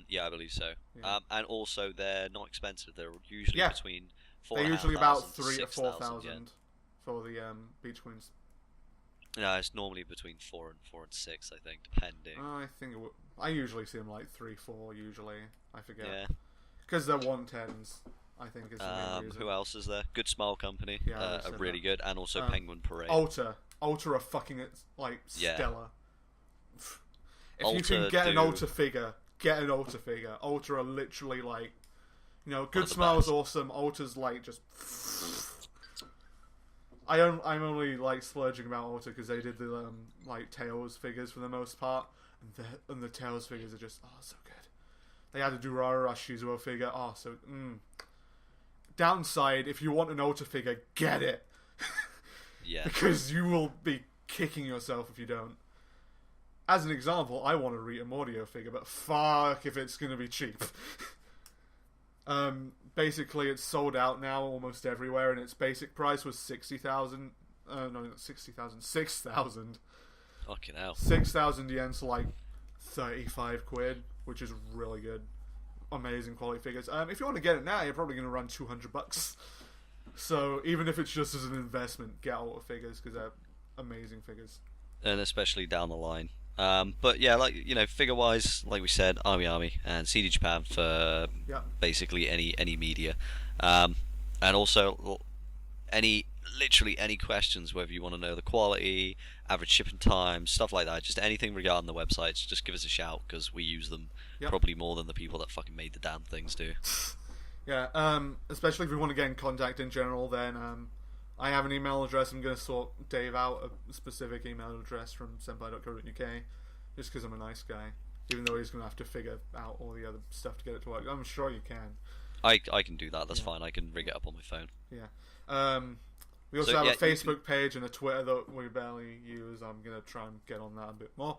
Yeah, I believe so. Yeah. And also, they're not expensive. They're usually between They're usually about 4,500 to 3 to 6,000 4,000 yen. for the Beach Queens. No, it's normally between 4 and 6, I think, depending. I think I usually see them like 3, 4. Usually, I forget. Yeah. Because they're 110s. I think is the main reason. Who else is there? Good Smile Company. Yeah, are really good, and also Penguin Parade. Ulta are fucking like Yeah. stellar. If Ulta you can get an do- Ulta figure, get an Ulta figure. Ulta are literally like, Good of the Smile's best. awesome. Ulta's like just. I'm only like splurging about Ulta because they did the like Tails figures for the most part, and the Tails figures are just so good. They had a Durara Shizuo figure. So. Downside, if you want an Ulta figure, get it. Yeah. Because you will be kicking yourself if you don't. As an example, I want a Rita Mordio figure, but fuck if it's going to be cheap. Basically, it's sold out now almost everywhere, and its basic price was 60,000. No, not 60,000. 6,000. Fucking hell. 6,000 yen, so like 35 quid, which is really good. Amazing quality figures. If you want to get it now, you're probably going to run $200. So even if it's just as an investment, get Ulta figures because they're amazing figures. And especially down the line. But yeah, like figure wise, like we said, Army, and CD Japan for basically any media, and also literally any questions, whether you want to know the quality, average shipping time, stuff like that, just anything regarding the websites, just give us a shout because we use them probably more than the people that fucking made the damn things do. Yeah, especially if we want to get in contact in general, then I have an email address. I'm going to sort Dave out a specific email address from senpai.co.uk just because I'm a nice guy, even though he's going to have to figure out all the other stuff to get it to work. I'm sure you can. I can do that, that's fine. I can rig it up on my phone. Yeah. We also have a Facebook page and a Twitter that we barely use. I'm going to try and get on that a bit more.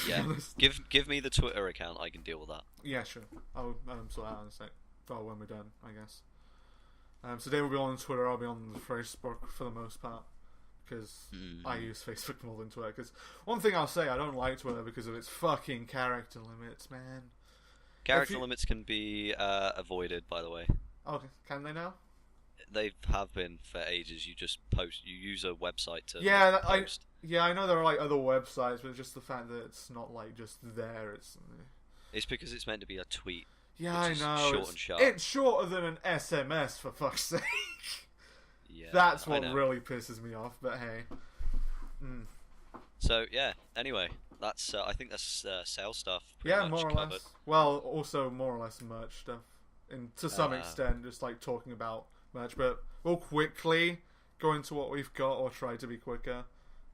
Yeah, give me the Twitter account, I can deal with that. Yeah, sure. I'll sort out in a sec. Well, when we're done, I guess. So Dave will be on Twitter, I'll be on the Facebook for the most part. Because I use Facebook more than Twitter. Because one thing I'll say, I don't like Twitter because of its fucking character limits, man. Character limits can be avoided, by the way. Oh, can they now? They have been for ages. You just post. You use a website to post. I know there are like other websites, but just the fact that it's not like just there. It's because it's meant to be a tweet. Yeah, I know. Short and sharp. It's shorter than an SMS, for fuck's sake. Yeah, that's what really pisses me off. But hey. So yeah. Anyway, that's. I think that's sales stuff. Yeah, more or covered. less. Well, also more or less merch stuff, and to some extent, just like talking about merch. But we'll quickly go into what we've got, or try to be quicker.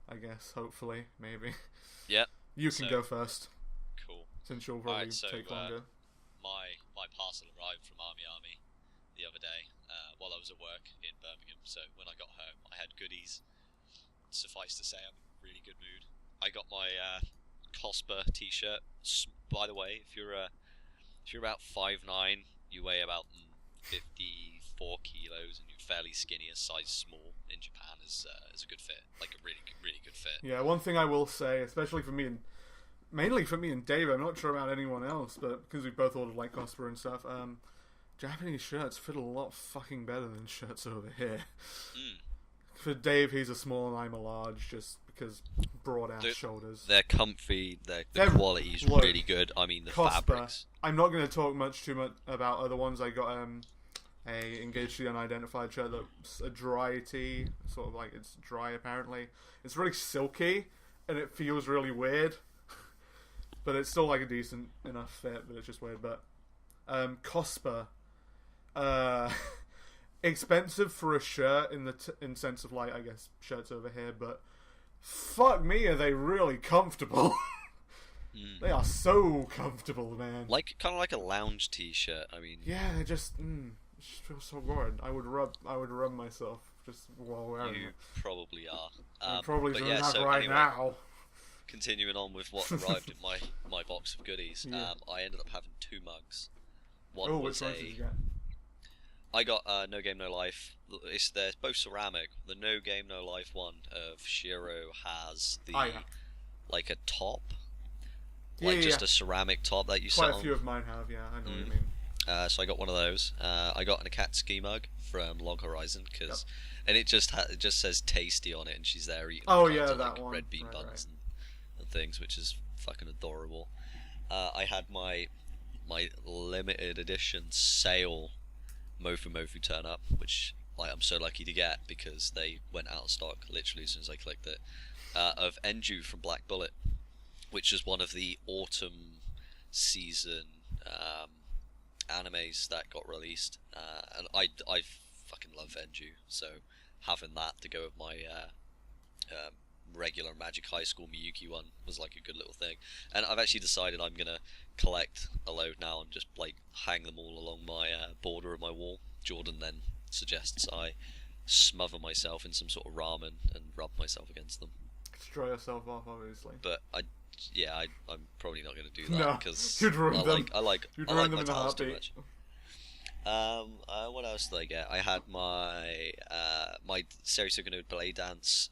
I guess, hopefully, maybe. Yeah. You can go first. Cool. Since you'll probably take longer. My parcel arrived from Army the other day while I was at work in Birmingham. So when I got home, I had goodies. Suffice to say, I'm in a really good mood. I got my Cosper T-shirt. By the way, if you're about 5'9", you weigh about 54 kilos, and you're fairly skinny, a size small in Japan is a good fit, like a really good fit. Yeah, one thing I will say, especially for me and mainly for me and Dave, I'm not sure about anyone else, but because we both ordered like Cosper and stuff, Japanese shirts fit a lot fucking better than shirts over here. For Dave, he's a small and I'm a large, just because broad ass shoulders. They're comfy. The quality's really good. I mean, the Cosper, fabrics. I'm not going to talk too much about other ones. I got a Engaged the Unidentified shirt that's a dry tee, sort of like it's dry apparently. It's really silky and it feels really weird, but it's still like a decent enough fit. But it's just weird. But Cosper, expensive for a shirt in sense of like I guess shirts over here, but fuck me, are they really comfortable? They are so comfortable, man. Like kind of like a lounge t-shirt. I mean, yeah, they just feel so good. I would rub myself just while wearing it. You probably are. I'm probably doing that so right anyway, now. Continuing on with what arrived in my box of goodies, I ended up having 2 mugs. One was which ones did you get? I got No Game No Life. They're both ceramic. The No Game No Life one of Shiro has the like a top, like just a ceramic top that you Quite sit a on. few of mine have, yeah. I know what you mean. So I got one of those. I got an Akatsuki mug from Log Horizon and it just says tasty on it, and she's there eating Oh kinds yeah, of, that like, one. red bean Right, buns and things, which is fucking adorable. I had my limited edition sale Mofu Mofu turn up, which I'm so lucky to get because they went out of stock literally as soon as I clicked it. Of Enju from Black Bullet, which is one of the autumn season animes that got released, and I fucking love Enju, so having that to go with my regular Magic High School Miyuki one was like a good little thing. And I've actually decided I'm gonna collect a load now and just like hang them all along my border of my wall. Jordan then suggests I smother myself in some sort of ramen and rub myself against them. Destroy yourself off, obviously. But I'm probably not going to do No, that because you'd ruin them. I like You'd my ruin them in a towels too heartbeat. much. What else did I get? I had my my Serisugano Blade Dance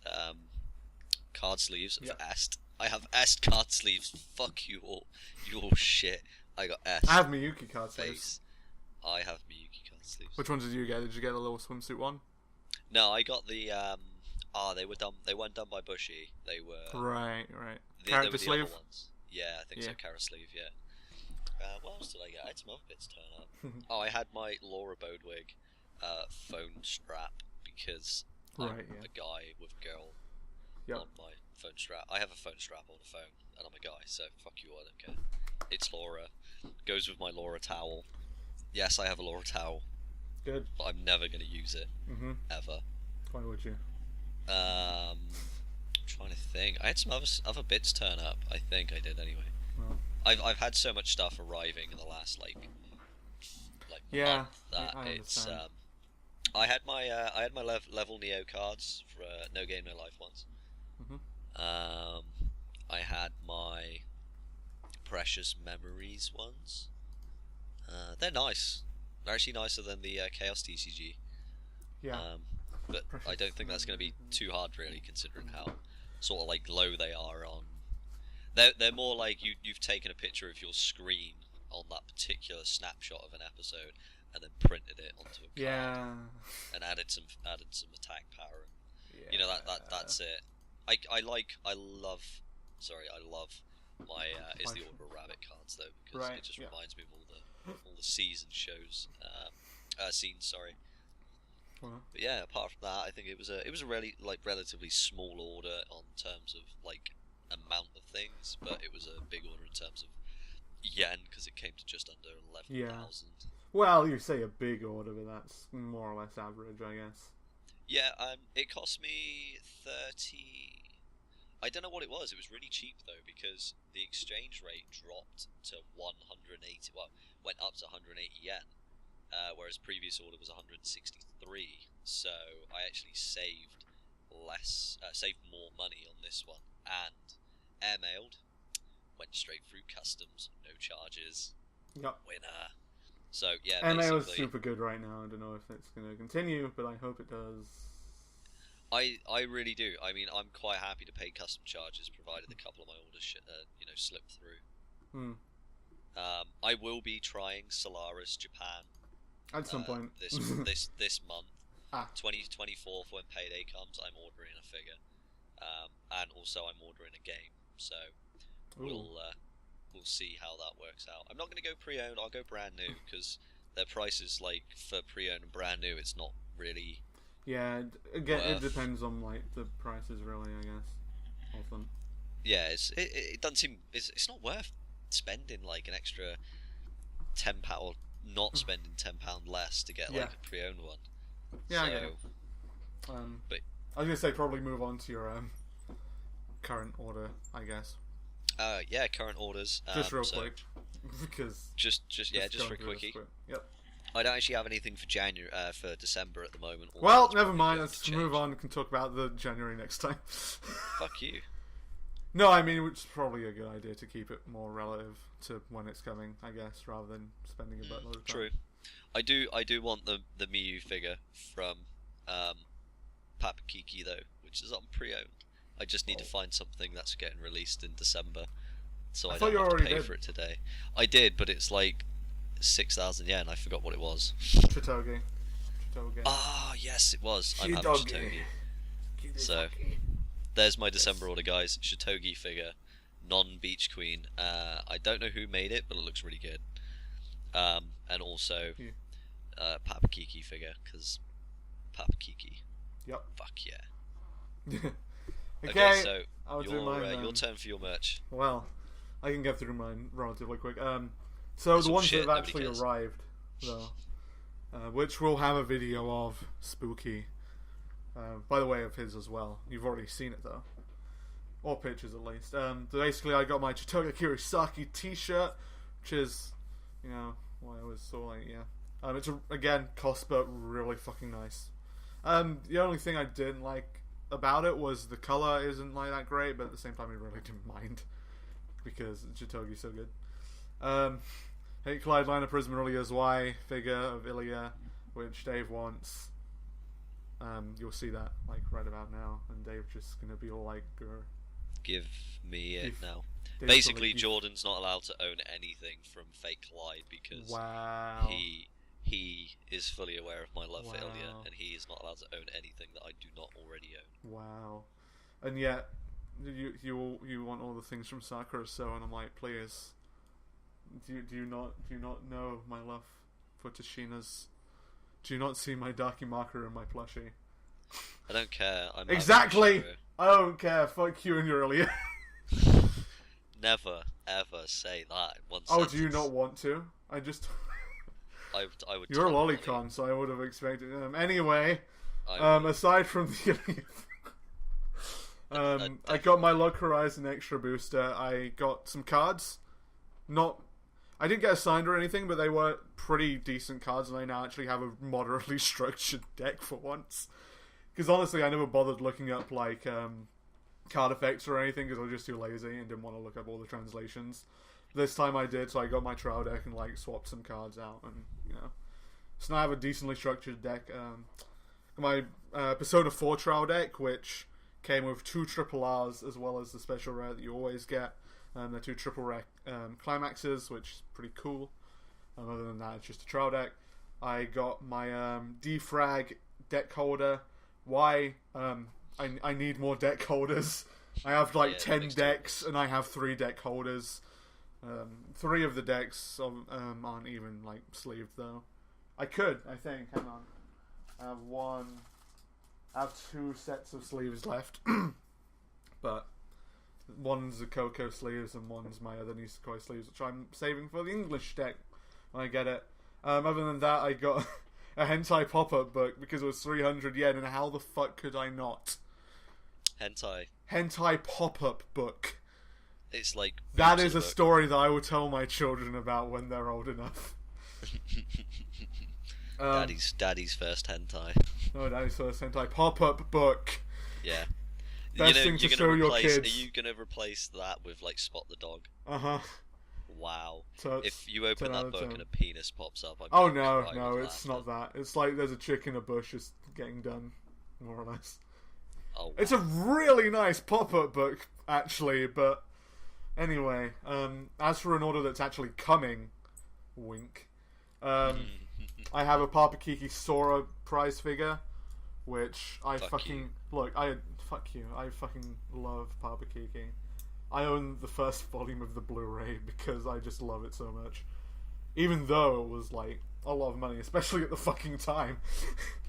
card sleeves of Est. I have Est card sleeves. Fuck you all. You all shit. I got Est. I have Miyuki card sleeves. Face. I have Miyuki card sleeves. Which ones did you get? Did you get the little swimsuit one? No, I got the they were done. They weren't done by Bushy. They were Right. They Character were the sleeve? other ones. Yeah, I think so. Carrot sleeve. Yeah. What else did I get? I had some other bits turn up. Oh, I had my Laura Bodwig phone strap because I'm a guy with a girl on my phone strap. I have a phone strap on a phone, and I'm a guy, so fuck you, I don't care. It's Laura. Goes with my Laura towel. Yes, I have a Laura towel. Good. But I'm never going to use it. Ever. Why would you? I'm trying to think. I had some other bits turn up. I think I did anyway. Well. I've had so much stuff arriving in the last month that I it's understand. I had my level Neo cards for No Game No Life ones. I had my Precious Memories ones. They're nice. They're actually nicer than the Chaos TCG. Yeah. But I don't think that's going to be too hard, really, considering how sort of like low they are on. They're more like you've taken a picture of your screen on that particular snapshot of an episode and then printed it onto a card and added some attack power. And, you know that's it. I love my Is the Order of Rabbit cards though, because it just reminds me of all the season shows scenes. Sorry. Well. But yeah, apart from that, I think it was a really relatively small order on terms of like amount of things, but it was a big order in terms of yen because it came to just under 11,000. Well, you say a big order, but that's more or less average, I guess. Yeah, it cost me 30. I don't know what it was. It was really cheap though because the exchange rate dropped to 180. Well, went up to 180 yen. Whereas previous order was 163, so I actually saved more money on this one, and airmailed, went straight through customs, no charges. Yep. Winner. So yeah, airmail is super good right now. I don't know if it's going to continue, but I hope it does. I really do. I mean, I'm quite happy to pay custom charges, provided a couple of my orders slip through. I will be trying Solaris Japan. At some point. this month, 24th, when payday comes, I'm ordering a figure, and also I'm ordering a game. So we'll see how that works out. I'm not going to go pre-owned. I'll go brand new because their prices, like for pre-owned and brand new, it's not really. Yeah, again, it depends on like the prices, really. I guess often. Yeah, it doesn't seem it's not worth spending like an extra £10. Not spending £10 less to get like a pre-owned one. Yeah, I get it. But I was gonna say probably move on to your current order, I guess. Current orders. Just real quick, because just for a quickie. Yep. I don't actually have anything for for December at the moment. Well, never mind. Let's move on. We can talk about the January next time. Fuck you. No, I mean, it's probably a good idea to keep it more relative to when it's coming, I guess, rather than spending a buttload of time. True. I do want the Miyu figure from Papa Kiki though, which is on pre-owned. I just need to find something that's getting released in December, so I don't have to pay for it today. I did, but it's like 6,000 yen. I forgot what it was. Chitoge. Ah, yes, it was. I'm having Chitoge. So, there's my December order, guys. Chitoge figure, non-Beach Queen. I don't know who made it, but it looks really good. And also, Papa Kiki figure, because Papa Kiki. Yep. Fuck yeah. Okay, so I'll do mine. your turn for your merch. Well, I can get through mine relatively quick. So There's the ones shit, that have actually nobody cares. arrived, though, which we'll have a video of, spooky. By the way, of his as well. You've already seen it though, or pictures at least. Basically, I got my Chitoge Kirisaki T-shirt, which is, why I was so like, yeah. It's again cost, but really fucking nice. The only thing I didn't like about it was the color isn't like that great, but at the same time, I really didn't mind because Chitoge's so good. Hate Clyde Liner Prism Ilya's Y figure of Ilya, which Dave wants. You'll see that like right about now, and Dave's just gonna be all like, grr. Give me it now. Dave's Basically, probably- Jordan's not allowed to own anything from Fake Clyde because wow. he is fully aware of my love for Ilya, Wow. and he is not allowed to own anything that I do not already own. Wow. And yet, you want all the things from Sakura, so, and I'm like, please. Do you not know my love for Tashina's? Do you not see my Dakimakura in my plushie? I don't care. I'm Exactly! having I don't care. Fuck you and your Ilya. Never ever say that in one Oh, sentence. do you not want to? I just... I would. You're a totally- lolicon, so I would have expected... Anyway, I would- aside from the Ilya... I got my Log Horizon Extra Booster. I got some cards. I didn't get assigned or anything, but they were pretty decent cards, and I now actually have a moderately structured deck for once. Because honestly, I never bothered looking up like card effects or anything because I was just too lazy and didn't want to look up all the translations. This time I did, so I got my trial deck and like swapped some cards out, and so now I have a decently structured deck. My Persona 4 trial deck, which came with 2 triple R's as well as the special rare that you always get. The 2 triple rare climaxes, which is pretty cool. Other than that, it's just a trial deck. I got my defrag deck holder. Why? I need more deck holders. I have like Yeah, 10 next decks, and I have 3 deck holders. 3 of the decks aren't even like sleeved though. I think. Hang on. I have 2 sets of sleeves left, but one's the Coco sleeves and one's my other Nisekoi sleeves, which I'm saving for the English deck when I get it. Other than that, I got a hentai pop-up book because it was 300 yen, and how the fuck could I not? Hentai pop-up book. It's like That boobs is in a book. story that I will tell my children about when they're old enough. Daddy's first hentai. No, Daddy's first hentai pop-up book. Yeah. Best thing to show your kids. Are you gonna replace that with like Spot the Dog? Uh-huh. Wow. So If you open 10 out that of book 10. and a penis pops up, I'd Oh be no, crying no, with it's laughter. not that. It's like there's a chick in a bush just getting done, more or less. Oh, wow. It's a really nice pop-up book, actually, but anyway, as for an order that's actually coming, wink, I have a Papa Kiki Sora prize figure, which I Fuck fucking... you. Look, I fucking love Papa Kiki. I own the first volume of the Blu-ray because I just love it so much. Even though it was, like, a lot of money, especially at the fucking time.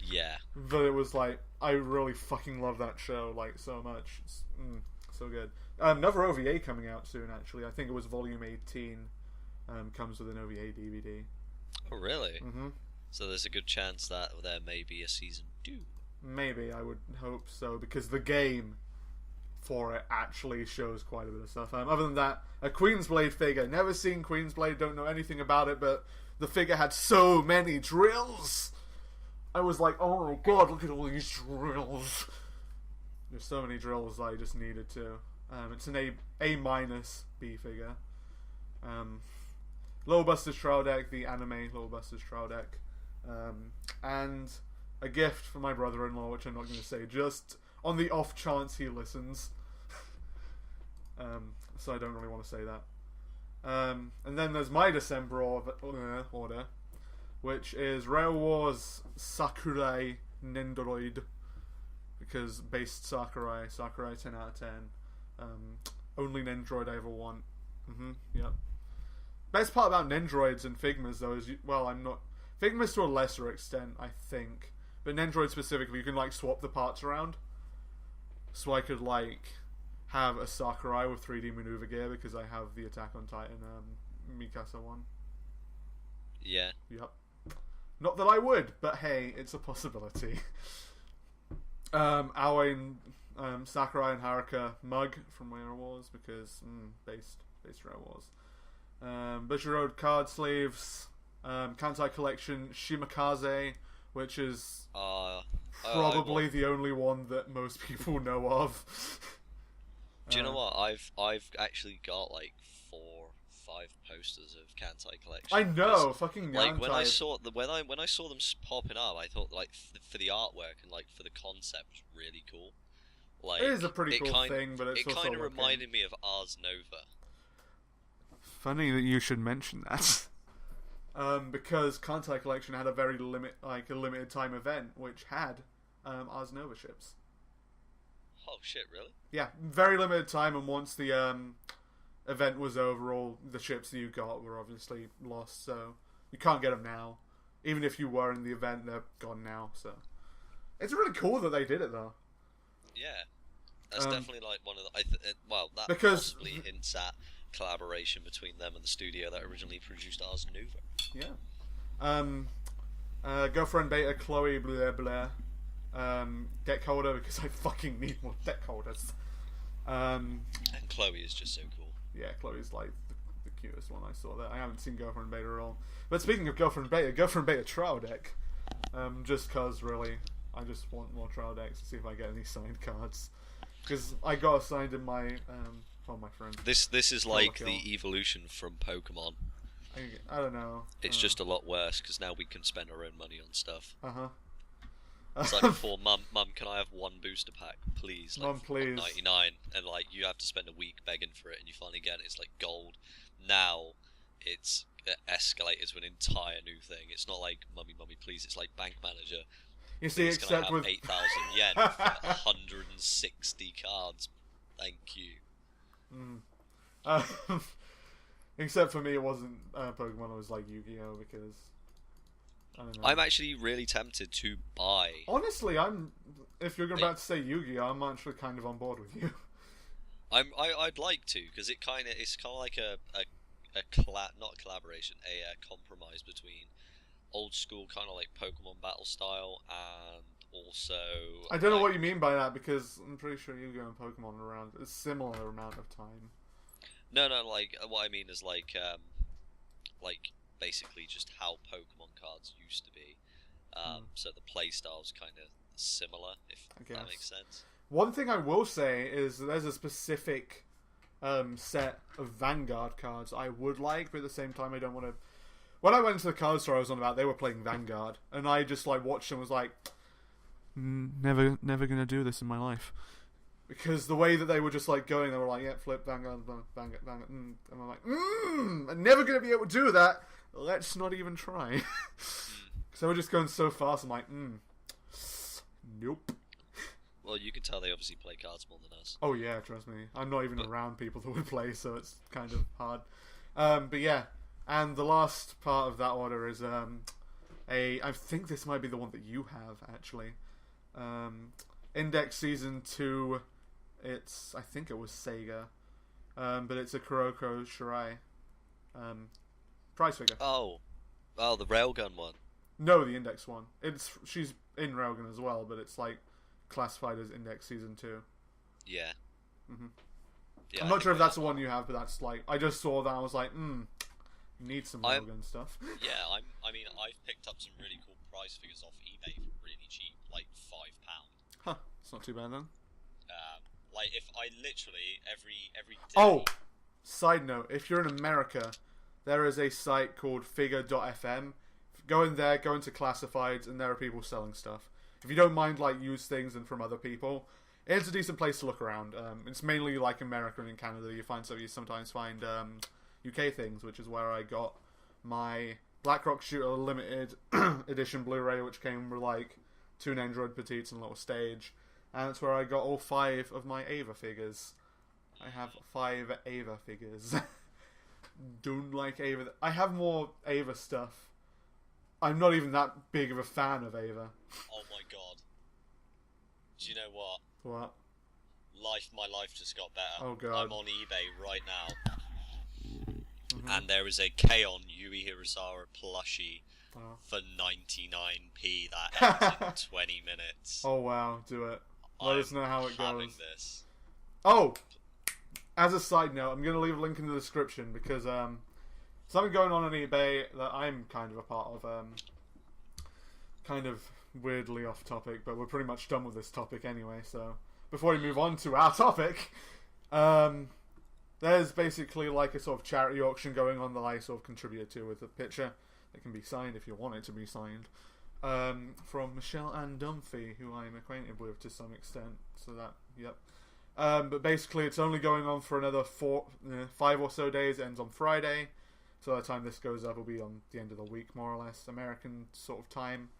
Yeah. But it was like, I really fucking love that show, like, so much. It's so good. Another OVA coming out soon, actually. I think it was volume 18. Comes with an OVA DVD. Oh, really? Mm-hmm. So there's a good chance that there may be a season 2. Maybe, I would hope so, because the game for it actually shows quite a bit of stuff. Other than that, a Queensblade figure. Never seen Queensblade, don't know anything about it, but the figure had so many drills. I was like, oh my god, look at all these drills. There's so many drills that I just needed to. It's an A-B figure. Little Buster's Trial Deck, the anime Little Buster's Trial Deck. And a gift for my brother-in-law, which I'm not going to say, just on the off chance he listens. So I don't really want to say that. And then there's my December order, which is Rail Wars Sakurai Nendoroid, because based Sakurai 10 out of 10. Only Nendroid I ever want. Yep. Best part about Nendroids and Figmas, though, is Figmas to a lesser extent, I think, but Nendroid specifically, you can like swap the parts around. So I could like have a Sakurai with 3D maneuver gear because I have the Attack on Titan Mikasa one. Yeah. Yep. Not that I would, but hey, it's a possibility. Aoi and Sakurai and Haruka mug from Rail Wars because based Rail Wars. Bushiroad card sleeves. Kantai Collection Shimakaze, which is probably the only one that most people know of. Do you know what? I've actually got like 4, 5 posters of Kantai Collection. I know, fucking like Yantai. when I saw them popping up, I thought like for the artwork and like for the concept was really cool. Like it is a pretty cool thing, but it's also kind of reminded me of Ars Nova. Funny that you should mention that. Because Kantai Collection had a very limited time event which had Ars Nova ships. Oh shit, really? Yeah, very limited time, and once the event was over, all the ships that you got were obviously lost, so you can't get them now. Even if you were in the event, they're gone now, so... It's really cool that they did it, though. Yeah. That's definitely like one of the... that because possibly hints at collaboration between them and the studio that originally produced Ars Nova. Yeah. Girlfriend Beta Chloe blah blah. Deck holder because I fucking need more deck holders. And Chloe is just so cool. Yeah, Chloe's like the cutest one I saw there. I haven't seen Girlfriend Beta at all. But speaking of Girlfriend Beta trial deck. Just cause really, I just want more trial decks to see if I get any signed cards. Because I got assigned in my my friend. This is like the evolution from Pokemon. I don't know. It's just a lot worse because now we can spend our own money on stuff. It's like before, Mum, can I have one booster pack, please? Like, Mum, please. $1.99, and like you have to spend a week begging for it, and you finally get it. It's like gold. Now, it's escalated to an entire new thing. It's not like mummy, please. It's like bank manager. You see, except with 8,000 yen for 160 cards. Thank you. Except for me, it wasn't Pokemon. It was like Yu-Gi-Oh! Because I don't know. I'm actually really tempted to buy. Honestly, if you're about to say Yu-Gi-Oh! I'm actually kind of on board with you. I'd like to because it's kind of like not a collaboration, a compromise between old school kind of like Pokemon battle style and also. I don't know what you mean by that because I'm pretty sure Yu-Gi-Oh! And Pokemon are around a similar amount of time. No, like what I mean is like basically just how Pokemon cards used to be. So the playstyle's kind of similar, if that makes sense. One thing I will say is that there's a specific set of Vanguard cards I would like, but at the same time I don't want to... When I went to the card store I was on about, they were playing Vanguard, and I just like watched and was like, never gonna do this in my life. Because the way that they were just like going, they were like, yeah, flip, Vanguard, Vanguard, and I'm like, I'm never gonna be able to do that. Let's not even try. Because they were just going so fast, I'm like, nope. Well, you can tell they obviously play cards more than us. Oh yeah, trust me. I'm not even around people that would play, so it's kind of hard. But yeah, and the last part of that order is I think this might be the one that you have, actually. Index Season 2, I think it was Sega. But it's a Kuroko Shirai prize figure. Oh, the Railgun one. No, the Index one. She's in Railgun as well, but it's like classified as Index Season 2. Yeah. Yeah, I'm not sure if that's the one you have, but that's like, I just saw that and I was like, need some Railgun stuff. Yeah, I mean, I've picked up some really cool prize figures off eBay for really cheap, like £5. Huh, it's not too bad then. Like if I literally every day... Oh, side note, if you're in America, there is a site called figure.fm. Go in there, go into classifieds, and there are people selling stuff. If you don't mind like used things and from other people, it's a decent place to look around. It's mainly like America and in Canada. You sometimes find UK things, which is where I got my Black Rock Shooter limited edition Blu-ray, which came with like 2 Nendoroid Petites and a little stage, and that's where I got all 5 of my Ava figures. I have 5 Ava figures. Don't like Ava. I have more Ava stuff. I'm not even that big of a fan of Ava. Oh my god. Do you know what? What? My life just got better. Oh god. I'm on eBay right now. Mm-hmm. And there is a K-On! Yui Hirasawa plushie for 99p that ends in 20 minutes. Oh wow, do it. Let us know how it goes. This. Oh! As a side note, I'm going to leave a link in the description because something going on eBay that I'm kind of a part of, kind of weirdly off topic, but we're pretty much done with this topic anyway, so before we move on to our topic, there's basically like a sort of charity auction going on that I sort of contributed to with a picture that can be signed if you want it to be signed, from Michelle Ann Dunphy, who I'm acquainted with to some extent, so that, yep. But basically it's only going on for another 5 or so days. It ends on Friday, so by the time this goes up it'll be on the end of the week, more or less, American sort of time.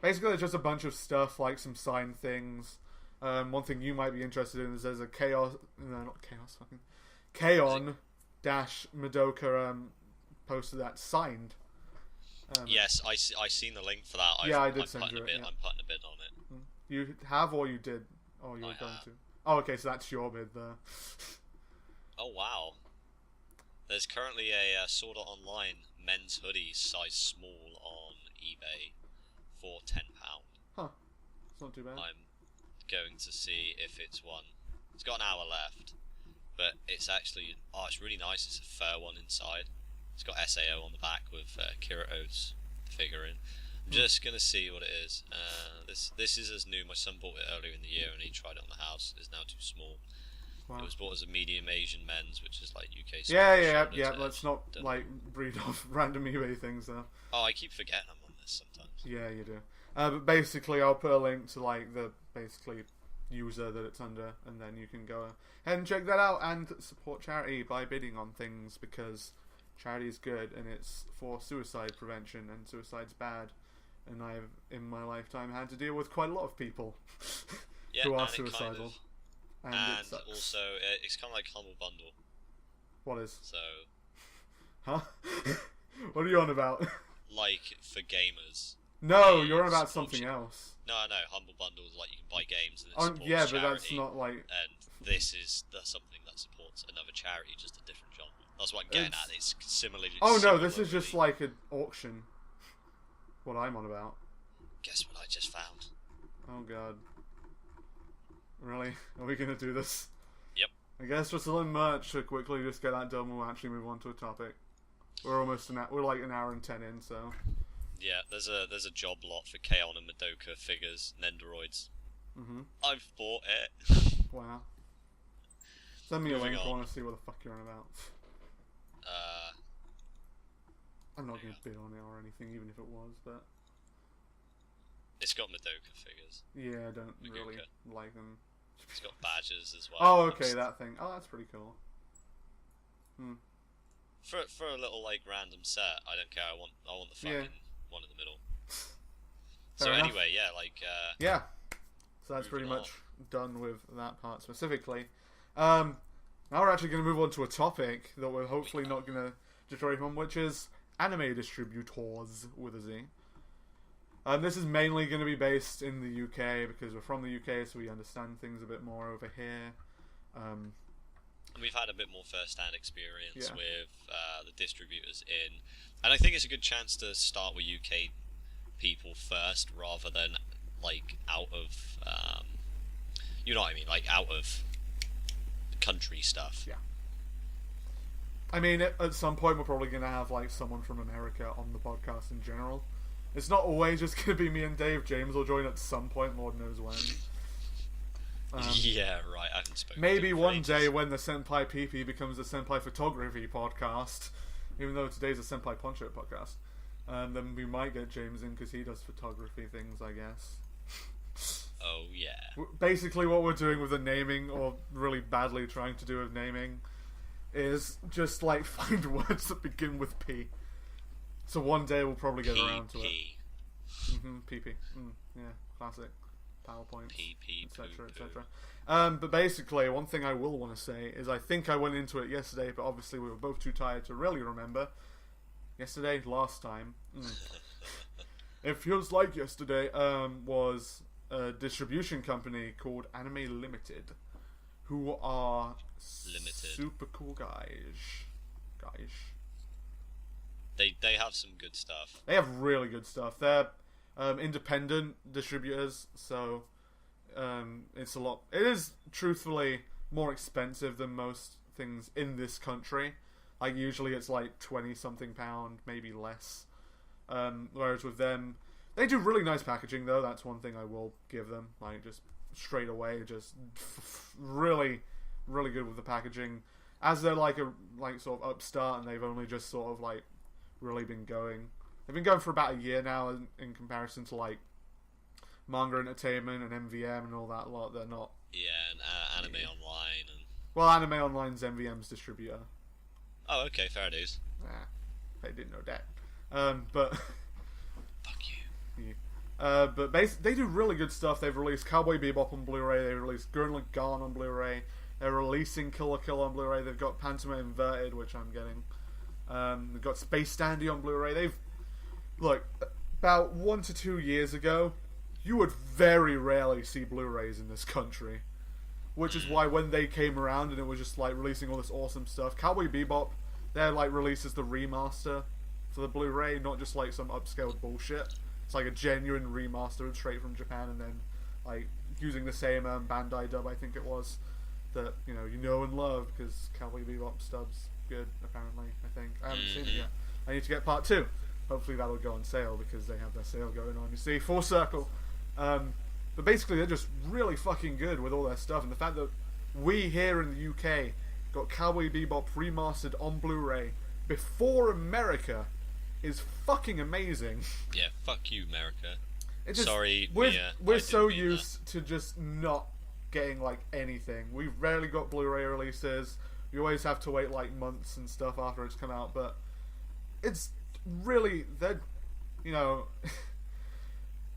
Basically there's just a bunch of stuff, like some signed things. One thing you might be interested in is there's a K-On! dash Madoka poster that's signed. Yes, I seen the link for that. I did send you it. I'm putting a bid on it. You have, or you did? Oh, you were going to. Oh, okay, so that's your bid there. Oh, wow. There's currently a Sword Art Online men's hoodie size small on eBay for £10. Huh. It's not too bad. I'm going to see if it's one. It's got an hour left, but it's actually... Oh, it's really nice. It's a fur one inside. It's got SAO on the back with Kirito's figure in. I'm just gonna see what it is. This is as new. My son bought it earlier in the year and he tried it on the house. It's now too small. Wow. It was bought as a medium Asian men's, which is like UK. Yeah. Let's not like breed off random eBay things though. Oh, I keep forgetting I'm on this sometimes. Yeah, you do. But basically, I'll put a link to like the user that it's under, and then you can go ahead and check that out and support charity by bidding on things, because charity is good and it's for suicide prevention, and suicide's bad. And I've, in my lifetime, had to deal with quite a lot of people who are suicidal. And also, it's kind of like Humble Bundle. What is? So... Huh? What are you on about? Like, for gamers. No, you're on about something else. No, Humble Bundle is like you can buy games and it supports yeah, charity, but that's not like... And this is something that supports another charity, just a different genre. That's what I'm getting at. It's similarly... Oh no, this is just like an auction. What I'm on about. Guess what I just found? Oh god. Really? Are we gonna do this? Yep. I guess we're still in merch to quickly just get that done. We'll actually move on to a topic. We're almost we're like an hour and 10 in, so. Yeah, there's a job lot for K-On! And Madoka figures, Nendoroids. I've bought it. Wow. Send me a link. I want to see what the fuck you're on about. I'm not going to bid on it or anything, even if it was, but... It's got Madoka figures. Yeah, I don't really like them. It's got badges as well. Oh, okay, that thing. Oh, that's pretty cool. For a little, like, random set, I don't care. I want the fucking one in the middle. So anyway, yeah, like... yeah. So that's pretty much done with that part specifically. Now we're actually going to move on to a topic that we're hopefully not going to destroy from, which is... anime distributors with a Z. This is mainly going to be based in the UK because we're from the UK, so we understand things a bit more over here. We've had a bit more first-hand experience with the distributors in, and I think it's a good chance to start with UK people first, rather than like out of, you know what I mean, like out of country stuff. Yeah. I mean, at some point we're probably going to have like someone from America on the podcast in general. It's not always just going to be me and Dave. James will join at some point, Lord knows when. Yeah, right, I haven't spoken maybe to him one day when the Senpai PP becomes the Senpai Photography Podcast, even though today's a Senpai Poncho podcast, then we might get James in because he does photography things, I guess. Oh, yeah. Basically what we're doing with the naming, or really badly trying to do with naming, is just like find words that begin with P. So one day we'll probably get around to it. PP. Yeah, classic. PowerPoint, etc., etc. But basically, one thing I will want to say is I think I went into it yesterday, but obviously we were both too tired to really remember. Yesterday, last time. It feels like yesterday. Was a distribution company called Anime Limited, who are super cool guys. They have some good stuff. They have really good stuff. They're independent distributors, so it's a lot. It is truthfully more expensive than most things in this country. Like usually it's like £20-something, maybe less. Whereas with them, they do really nice packaging though. That's one thing I will give them. Like just straight away, just really, really good with the packaging. As they're like a sort of upstart, and they've only just sort of like really been going. They've been going for about a year now in comparison to like Manga Entertainment and MVM and all that lot. They're not. Yeah, and Anime Online and. Well, Anime Online's MVM's distributor. Oh, okay, fair dues. Nah, they didn't know that. But. Fuck you. Yeah. But they do really good stuff. They've released Cowboy Bebop on Blu-ray. They released Gurren Lagann on Blu-ray. They're releasing Kill Kill on Blu-ray. They've got Pantomime Inverted, which I'm getting. They've got Space Dandy on Blu-ray. Look, about 1 to 2 years ago, you would very rarely see Blu-rays in this country. Which is why when they came around and it was just like releasing all this awesome stuff, Cowboy Bebop, their like release is the remaster for the Blu-ray, not just like some upscaled bullshit. It's like a genuine remaster straight from Japan, and then like using the same Bandai dub, I think it was, that you know and love, because Cowboy Bebop stub's good apparently. I think I haven't seen it yet. I need to get part 2. Hopefully that'll go on sale because they have their sale going on. You see, full circle. But basically they're just really fucking good with all their stuff, and the fact that we here in the UK got Cowboy Bebop remastered on Blu-ray before America is fucking amazing. Yeah, fuck you, America. Sorry, we're so used to just not getting like anything. We've rarely got Blu-ray releases. We always have to wait like months and stuff after it's come out, but it's really, they're,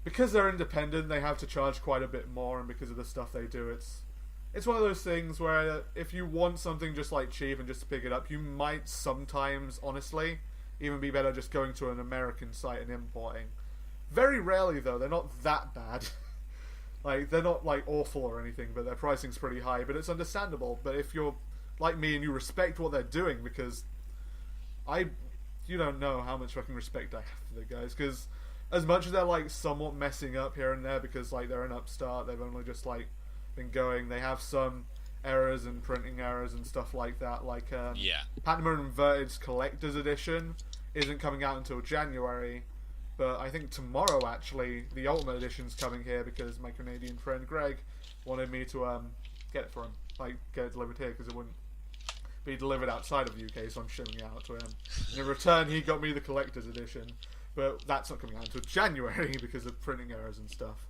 because they're independent, they have to charge quite a bit more, and because of the stuff they do, it's one of those things where if you want something just like cheap and just to pick it up, you might sometimes, honestly, even be better just going to an American site and importing. Very rarely though, they're not that bad. Like, they're not like awful or anything, but their pricing's pretty high, but it's understandable. But if you're like me and you respect what they're doing, because you don't know how much fucking respect I have for the guys, because as much as they're like somewhat messing up here and there because like they're an upstart, they've only just like been going, they have some errors and printing errors and stuff like that, like Pantomime Inverted's collector's edition isn't coming out until January, but I think tomorrow actually the Ultimate Edition's coming here because my Canadian friend Greg wanted me to get it for him, like get it delivered here, because it wouldn't be delivered outside of the UK, so I'm shipping it out to him. And in return he got me the collector's edition, but that's not coming out until January because of printing errors and stuff.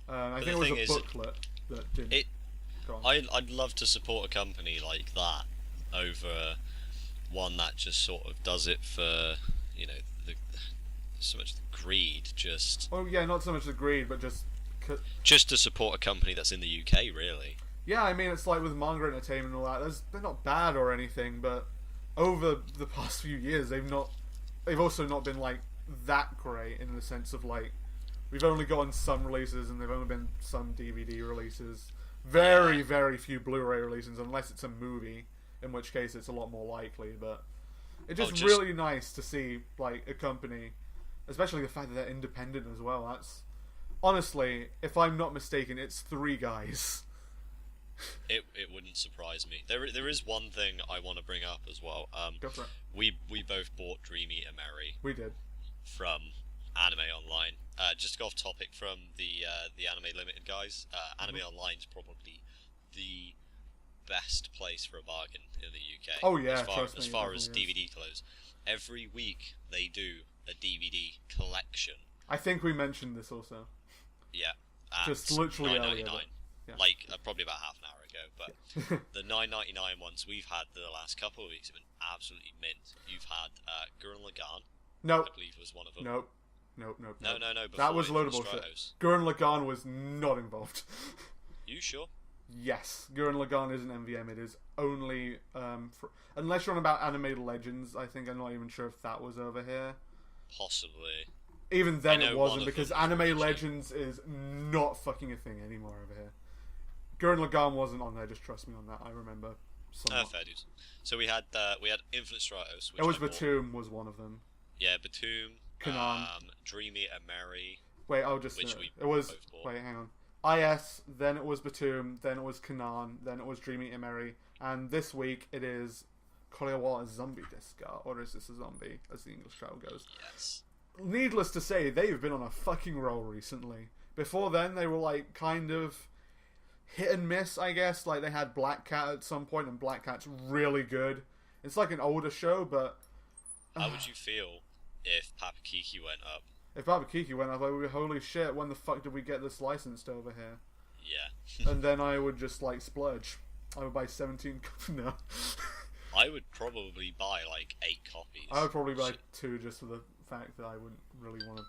I think it was a booklet that didn't. I'd love to support a company like that over one that just sort of does it for, so much the greed, just... Oh yeah, not so much the greed, but just to support a company that's in the UK, really. Yeah, I mean, it's like with Manga Entertainment and all that, they're not bad or anything, but over the past few years, they've also not been, like, that great in the sense of, like, we've only gotten some releases and they've only been some DVD releases. Very, very few Blu-ray releases, unless it's a movie, in which case it's a lot more likely, but it's just really nice to see, like, a company, especially the fact that they're independent as well. That's, honestly, if I'm not mistaken, it's 3 guys. It wouldn't surprise me. There is one thing I want to bring up as well. Go for it. We both bought Dream Eater Mary. We did. From Anime Online. Just to go off topic from the Anime Limited guys. Anime Online's probably the best place for a bargain in the UK. Oh yeah, as far as DVD clothes. Every week they do a DVD collection. I think we mentioned this also. Yeah. Just literally $9.99. Yeah. Like probably about half an hour ago, but the $9.99 ones we've had the last couple of weeks have been absolutely mint. You've had Gurren Lagann, Nope. I believe was one of them. Nope. No. That was load of Infinite bullshit. Stratos. Gurren Lagann was not involved. You sure? Yes, Gurren Lagann isn't MVM. It is only unless you're on about Animated Legends. I think I'm not even sure if that was over here. Possibly. Even then, it wasn't of because them was Anime really cheap. Legends is not fucking a thing anymore over here. Gurren Lagann wasn't on there. Just trust me on that. I remember. Somewhat. Fair dues. So we had Infinite Stratos. Which It was I bought. Batum was one of them. Yeah, Batum. Kanan. Dreamy and Mary. Wait, I'll just. Which we it was. both bought. Wait, hang on. IS, then it was Batum, then it was Kanan, then it was Dreamy Emery, and this week it is Korewa Zombie Deska, or is this a zombie, as the English title goes. Yes. Needless to say, they've been on a fucking roll recently. Before then, they were like kind of hit and miss, I guess. Like they had Black Cat at some point, and Black Cat's really good. It's like an older show, but How would you feel if Papa Kiki went up? if Baba Kiki went up, I would be, holy shit, when the fuck did we get this licensed over here? Yeah. And then I would just like splurge. I would buy 17 copies. No. I would probably buy like 8 copies. I would probably buy Shit. 2 just for the fact that I wouldn't really want to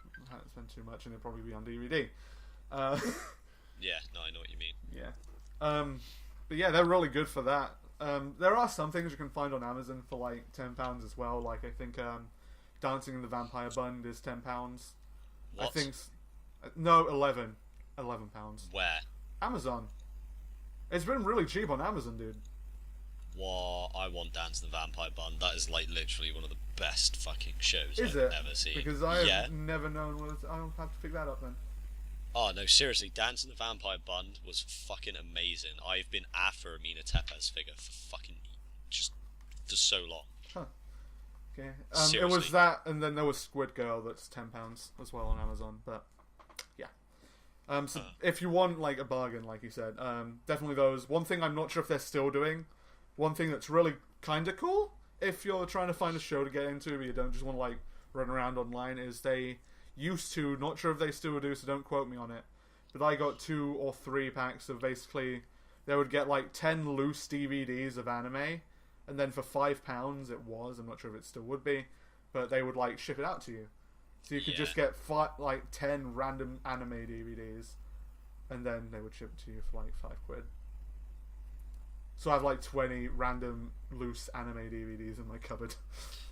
spend too much, and it'd probably be on DVD. Yeah, no, I know what you mean. Yeah. But yeah, they're really good for that. There are some things you can find on Amazon for like £10 as well. Like I think Dancing in the Vampire Bund is £10. What? I think no, £11 pounds. Where? Amazon. It's been really cheap on Amazon, dude. What? I want Dance the Vampire Bun. That is like literally one of the best fucking shows Is I've it? ever seen. Because I've Yeah. never known what it's... I'll have to pick that up then. Oh no, seriously, Dance in the Vampire Bun was fucking amazing. I've been after a Mina Tepes figure for fucking for so long. Huh. Okay. It was Seriously. that, and then there was Squid Girl that's £10 as well on Amazon. But yeah. So if you want like a bargain, like you said, definitely those. One thing I'm not sure if they're still doing. One thing that's really kind of cool, if you're trying to find a show to get into, but you don't just want to like run around online, is they used to. Not sure if they still do, so don't quote me on it. But I got 2 or 3 packs of basically. They would get like 10 loose DVDs of anime. And then for £5 it was, I'm not sure if it still would be, but they would like ship it out to you. So you could just get 10 random anime DVDs, and then they would ship it to you for like £5. So I have like 20 random loose anime DVDs in my cupboard.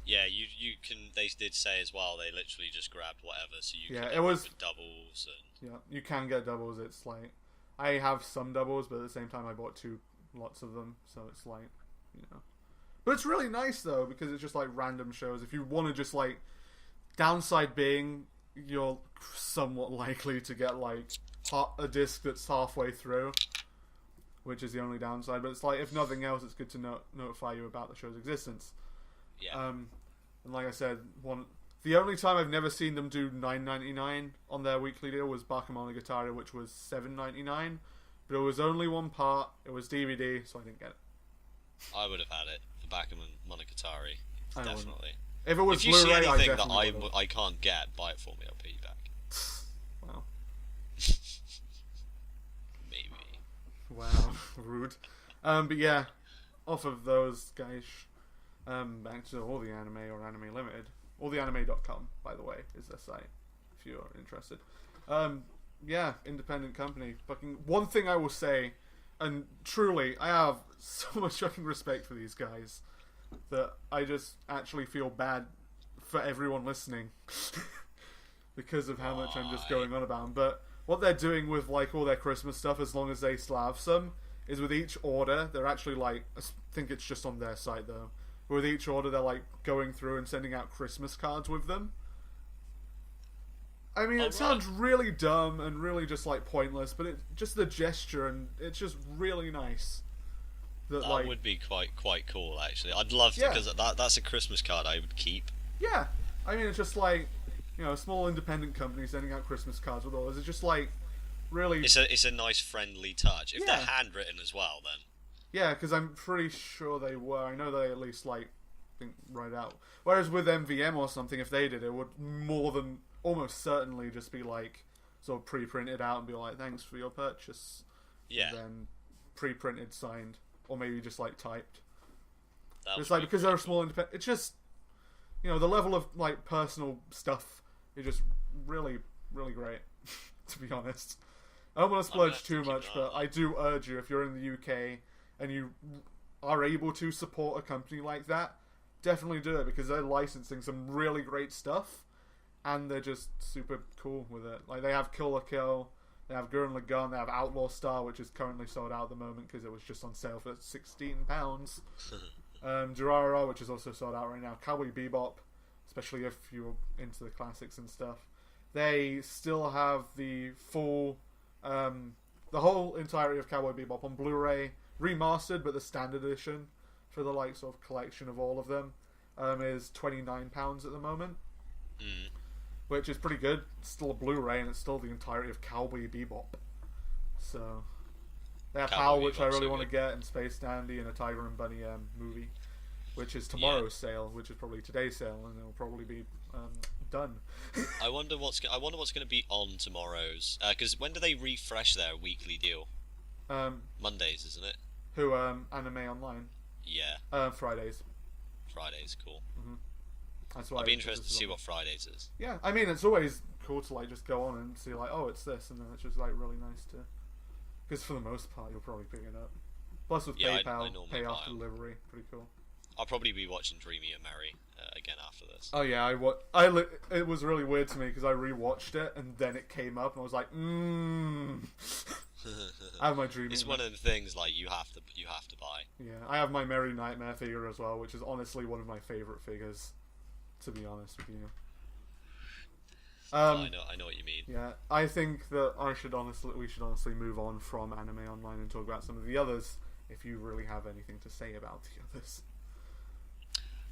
Yeah, you can. They did say as well. They literally just grabbed whatever, so you Yeah, can it end up was- with doubles and. Yeah, you can get doubles. It's like I have some doubles, but at the same time I bought 2 lots of them, so it's like, you know. But it's really nice though, because it's just like random shows. If you want to just like, downside being you're somewhat likely to get like a disc that's halfway through, which is the only downside. But it's like, if nothing else, it's good to notify you about the show's existence. Yeah. And like I said, the only time I've never seen them do $9.99 on their weekly deal was Bakemonogatari, which was $7.99. But it was only one part. It was DVD, so I didn't get it. I would have had it. The Backman Monogatari. I wouldn't. Definitely. If it was If you see Blu-ray, I anything that definitely would've. I can't get, buy it for me. I'll pay you back. Wow. Maybe. Wow. Rude. But yeah, off of those guys, back to All the Anime or Anime Limited. AllTheAnime.com, by the way, is their site, if you're interested. Yeah, independent company. Fucking one thing I will say, and truly, I have so much fucking respect for these guys that I just actually feel bad for everyone listening because of how much I'm just going on about them. But what they're doing with like all their Christmas stuff, as long as they still have some, is with each order, they're actually like, I think it's just on their site though, but with each order they're like going through and sending out Christmas cards with them. I mean, it sounds really dumb and really just like pointless, but it's just the gesture, and it's just really nice. That like, would be quite cool, actually. I'd love to, Yeah. because that's a Christmas card I would keep. yeah, I mean, it's just like, you know, a small independent company sending out Christmas cards with all this. It's just like really, It's a nice friendly touch. If Yeah. they're handwritten as well, then yeah, because I'm pretty sure they were. I know they at least like think right out. Whereas with MVM or something, if they did, it would more than almost certainly just be like sort of pre-printed out and be like, thanks for your purchase. yeah. And then pre-printed, signed, or maybe just like typed. That It's would like be because pretty they're a cool. small independent. It's just, you know, the level of like personal stuff is just really, really great. To be honest, I don't want to I'm gonna splurge have to too keep much, an eye but on I do urge you, if you're in the UK and you are able to support a company like that, definitely do it, because they're licensing some really great stuff, and they're just super cool with it. Like, they have Kill la Kill, they have Gurren Lagann, they have Outlaw Star, which is currently sold out at the moment because it was just on sale for £16. Durarara, which is also sold out right now. Cowboy Bebop, especially if you're into the classics and stuff. They still have the full, the whole entirety of Cowboy Bebop on Blu-ray, remastered, but the standard edition for the like sort of collection of all of them is £29 at the moment, which is pretty good. It's still a Blu-ray, and it's still the entirety of Cowboy Bebop. So they have Cowboy Howl, which I Bebop's really so want to good. get, and Space Dandy, and a Tiger and Bunny movie, which is tomorrow's sale, which is probably today's sale, and it'll probably be done. I wonder what's going to be on tomorrow's. Because when do they refresh their weekly deal? Mondays, isn't it? Who Anime Online? Yeah, Fridays. Fridays. Cool. That's why I'd be interested to this is see on. what Fridays is. Yeah, I mean, it's always cool to like just go on and see like, oh, it's this, and then it's just like really nice to, because for the most part you'll probably pick it up. Plus with Yeah, I PayPal, normally pay buy after 'em. delivery, pretty cool. I'll probably be watching Dreamy and Merry again after this. Oh yeah, it was really weird to me because I rewatched it and then it came up and I was like, I have my dream. It's one of the things like you have to buy. Yeah, I have my Merry Nightmare figure as well, which is honestly one of my favorite figures, to be honest with you. I know what you mean. Yeah, I think that we should honestly move on from Anime Online and talk about some of the others, if you really have anything to say about the others.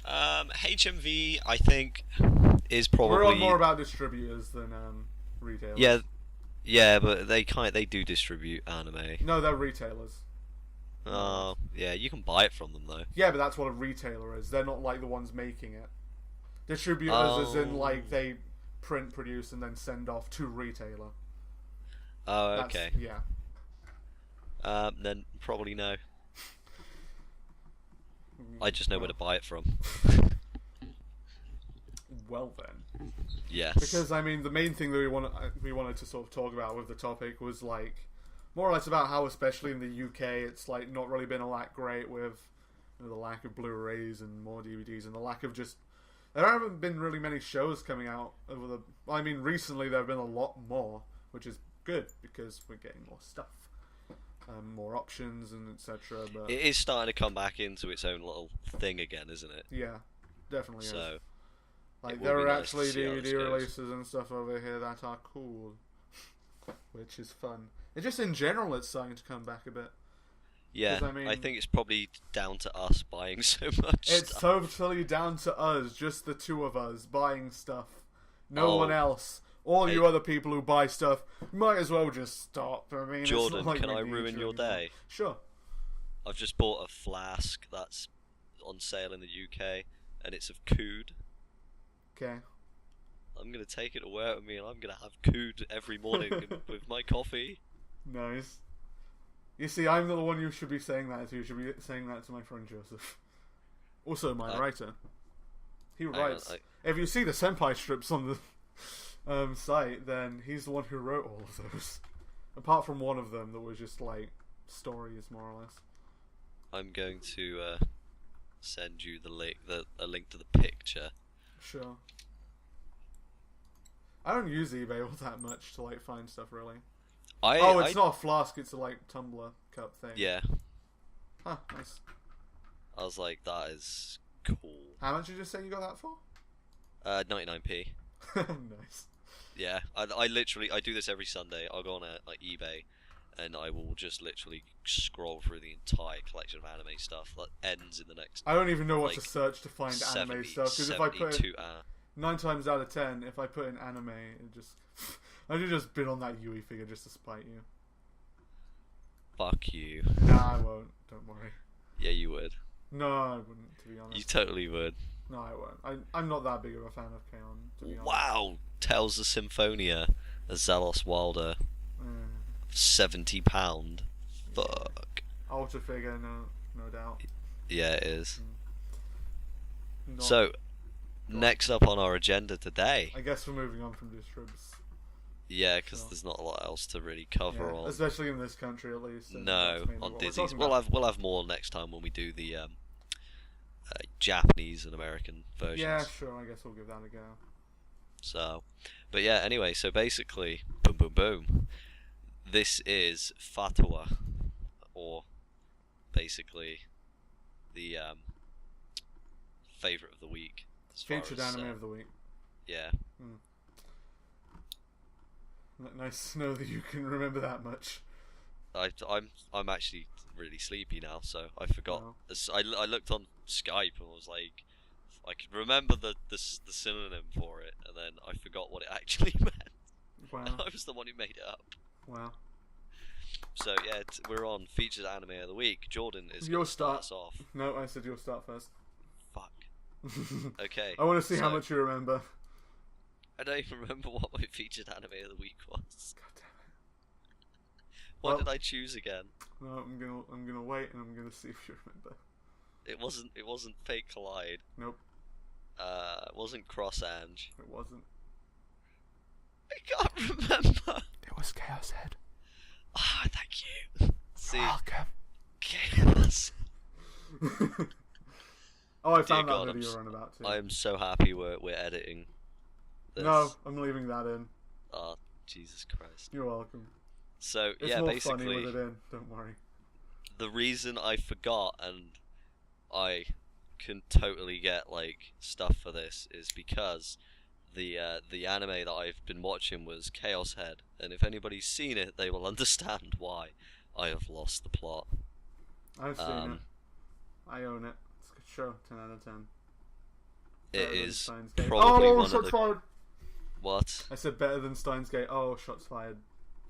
HMV, I think, is probably. We're on more about distributors than retailers. Yeah, but they do distribute anime. No, they're retailers. Oh, yeah, you can buy it from them though. Yeah, but that's what a retailer is. They're not like the ones making it. Distributors as in like they print, produce, and then send off to retailer. Oh, That's, okay. Yeah. Then probably no. I just know where to buy it from. Well then. Yes. Because I mean, the main thing that we wanted to sort of talk about with the topic was like more or less about how, especially in the UK, it's like not really been all that great with the lack of Blu-rays and more DVDs, and the lack of just there haven't been really many shows coming out over the. I mean, recently there have been a lot more, which is good because we're getting more stuff, more options and etc. But it is starting to come back into its own little thing again, isn't it? yeah, definitely is. So. Like, It will there be are nice to actually see how this DVD goes. releases and stuff over here that are cool, which is fun. And just in general, it's starting to come back a bit. Yeah, 'Cause, I mean- think it's probably down to us buying so much It's stuff. totally down to us, just the two of us, buying stuff. No Oh. one else. All you Hey. other people who buy stuff might as well just stop. I mean, Jordan, it's not like can we I need ruin you your anymore. day? Sure. I've just bought a flask that's on sale in the UK, and it's of Cood. Okay. I'm gonna take it to work with me, and I'm gonna have Cood every morning with my coffee. Nice. You see, I'm the one you should be saying that to. You should be saying that to my friend Joseph. Also, my writer. He writes. If you see the Senpai strips on the site, then he's the one who wrote all of those. Apart from one of them that was just like stories, more or less. I'm going to send you a link to the picture. Sure. I don't use eBay all that much to like find stuff really. It's not a flask; it's a like tumbler cup thing. Yeah, Huh. Nice. I was like, that is cool. How much did you say you got that for? 99p. Nice. Yeah, I literally do this every Sunday. I'll go on like eBay, and I will just literally scroll through the entire collection of anime stuff that ends in the next. I don't even know what like, to search to find anime stuff, because if I put 72 9 times out of 10, if I put in anime, it just I've just been on that Yui figure just to spite you. Fuck you. Nah, I won't. Don't worry. Yeah, you would. No, I wouldn't. To be honest. You totally would. No, I won't. I'm not that big of a fan of K-On! To be honest. Wow, Tales of Symphonia, a Zelos Wilder, Mm. £70. Fuck. Ultra figure, no doubt. Yeah, it is. Not, So, next up on our agenda today. I guess we're moving on from distribs. Yeah, because there's not a lot else to really cover on. Especially in this country, at least. No, on Disney's. We'll have more next time when we do the Japanese and American versions. Yeah, sure. I guess we'll give that a go. So, but yeah. Anyway, so basically, boom, boom, boom. This is Fatwa, or basically the favorite of the week. Featured anime of the week. Yeah. Nice to know that you can remember that much. I'm actually really sleepy now, so I forgot. Oh. I looked on Skype and was like, I could remember the synonym for it, and then I forgot what it actually meant. Wow. I was the one who made it up. Wow. So yeah, we're on featured anime of the week. Jordan is Your going to start start us off. No, I said you'll start first. Fuck. Okay. I want to see how much you remember. I don't even remember what my featured anime of the week was. God damn it. What did I choose again? No, I'm gonna wait and I'm gonna see if you remember. It wasn't Fate Collide. Nope. It wasn't Cross Ange. It wasn't. I can't remember. It was Chaos Head. Ah, thank you. See, welcome. Chaos. Oh, I found God, that video you're on about too. I am so happy we're editing this. No, I'm leaving that in. Oh, Jesus Christ. You're welcome. So It's yeah, more basically, funny with it in. Don't worry. the reason I forgot and I can totally get like stuff for this is because the anime that I've been watching was Chaos Head, and if anybody's seen it, they will understand why I have lost the plot. I've seen it. I own it. It's a good show. 10 out of 10. It is Steins Gate. probably one of shots the fired. what? I said better than Steins Gate. Oh, shots fired.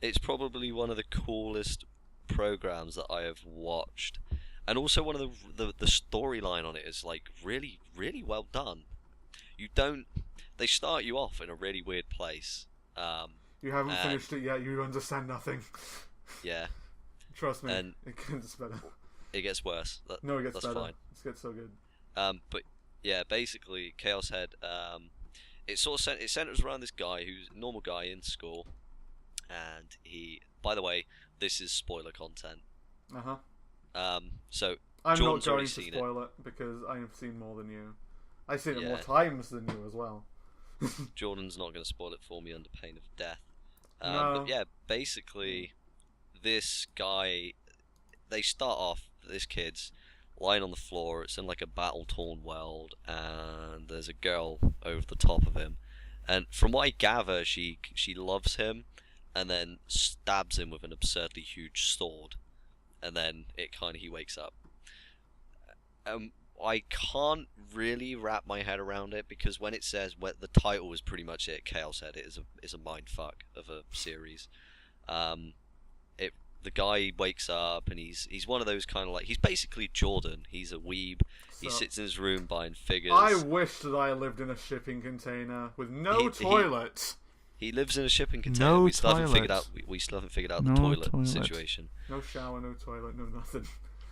It's probably one of the coolest programs that I have watched, and also one of the storyline on it is like really well done. They start you off in a really weird place. You haven't finished it yet. You understand nothing. Yeah. Trust me. And it gets better. It gets worse. No, it gets that's better. Fine. It gets so good. But yeah, basically Chaos Head. It sort of it centers around this guy who's a normal guy in school, and he. By the way, this is spoiler content. So I'm Jordan's not already going to seen spoil it because I have seen more than you. I've seen it Yeah. more times than you as well. Jordan's not going to spoil it for me under pain of death. No. But yeah, basically, this guy, they start off, this kid's lying on the floor, it's in like a battle-torn world, and there's a girl over the top of him. And from what I gather, she loves him, and then stabs him with an absurdly huge sword. And then he wakes up. I can't really wrap my head around it because when it says the title is pretty much it, Chaos Head, it is a mindfuck of a series. The guy wakes up and he's one of those kind of like he's basically Jordan. He's a weeb. He sits in his room buying figures. I wish that I lived in a shipping container with no toilet. He lives in a shipping container. No we still haven't toilet. figured out. We still haven't figured out No the toilet toilet. situation. No shower, no toilet, no nothing.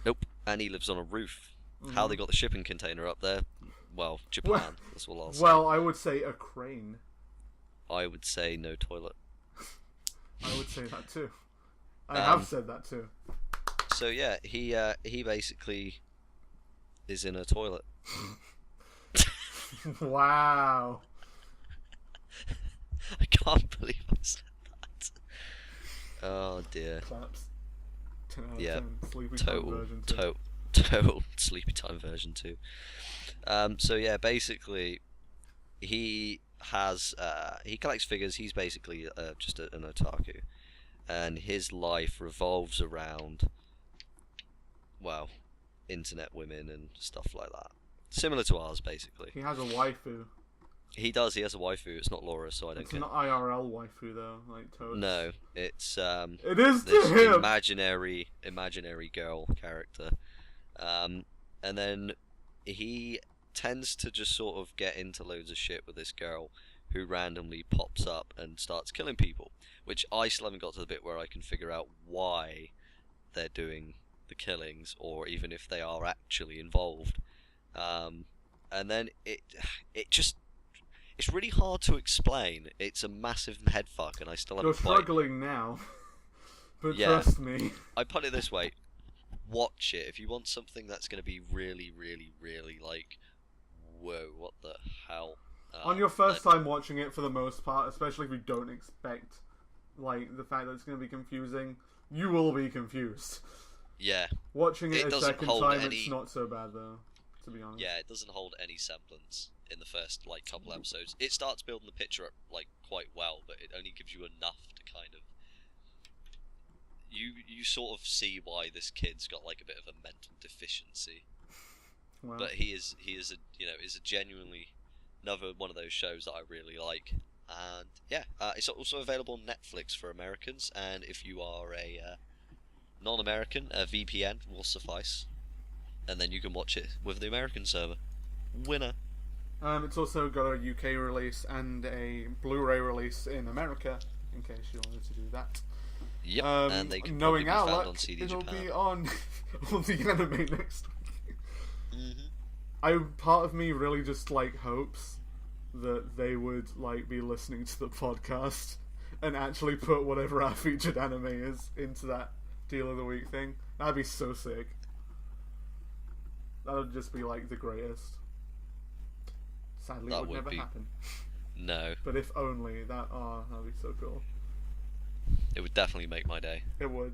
Nope. And he lives on a roof. How they got the shipping container up there? Well, Japan. That's all I'll say. Well, I would say a crane. I would say no toilet. I would say that too. I have said that too. So yeah, he basically is in a toilet. Wow. I can't believe I said that. Oh dear. Claps. 10 out of Yeah. 10. Sleepy Time version 2. Total Sleepy Time version 2. So yeah, basically, he collects figures. He's basically just an otaku, and his life revolves around, well, internet women and stuff like that. Similar to ours, basically. He has a waifu. He does. He has a waifu. It's not Laura, so I don't It's care. not IRL waifu though, like Toad. No, it's It is to this him. imaginary girl character, and then he tends to just sort of get into loads of shit with this girl who randomly pops up and starts killing people, which I still haven't got to the bit where I can figure out why they're doing the killings, or even if they are actually involved. And then it's really hard to explain. It's a massive headfuck, and I still haven't You're struggling now, but Yeah. trust me. I put it this way: watch it if you want something that's going to be really, really, really like, whoa, what the hell? On your first time watching it, for the most part, especially if you don't expect, like, the fact that it's going to be confusing, you will be confused. Yeah. Watching it a doesn't second hold time, any- it's not so bad, though, to be honest. Yeah, it doesn't hold any semblance in the first like couple episodes. It starts building the picture up like quite well, but it only gives you enough to kind of you sort of see why this kid's got like a bit of a mental deficiency. Well, But he is a is a genuinely another one of those shows that I really like. And yeah, it's also available on Netflix for Americans, and if you are a non-American, a VPN will suffice, and then you can watch it with the American server. Winner. it's also got a UK release and a Blu-ray release in America, in case you wanted to do that. Yep, and they can knowing probably be our found luck, on CD it'll Japan. be on on the anime next week. Mm-hmm. Part of me really just like hopes that they would like be listening to the podcast and actually put whatever our featured anime is into that deal of the week thing. That'd be so sick. That would just be like the greatest. Sadly, That it would would never be. happen. No, But if only that'd be so cool. it would definitely make my day. It would.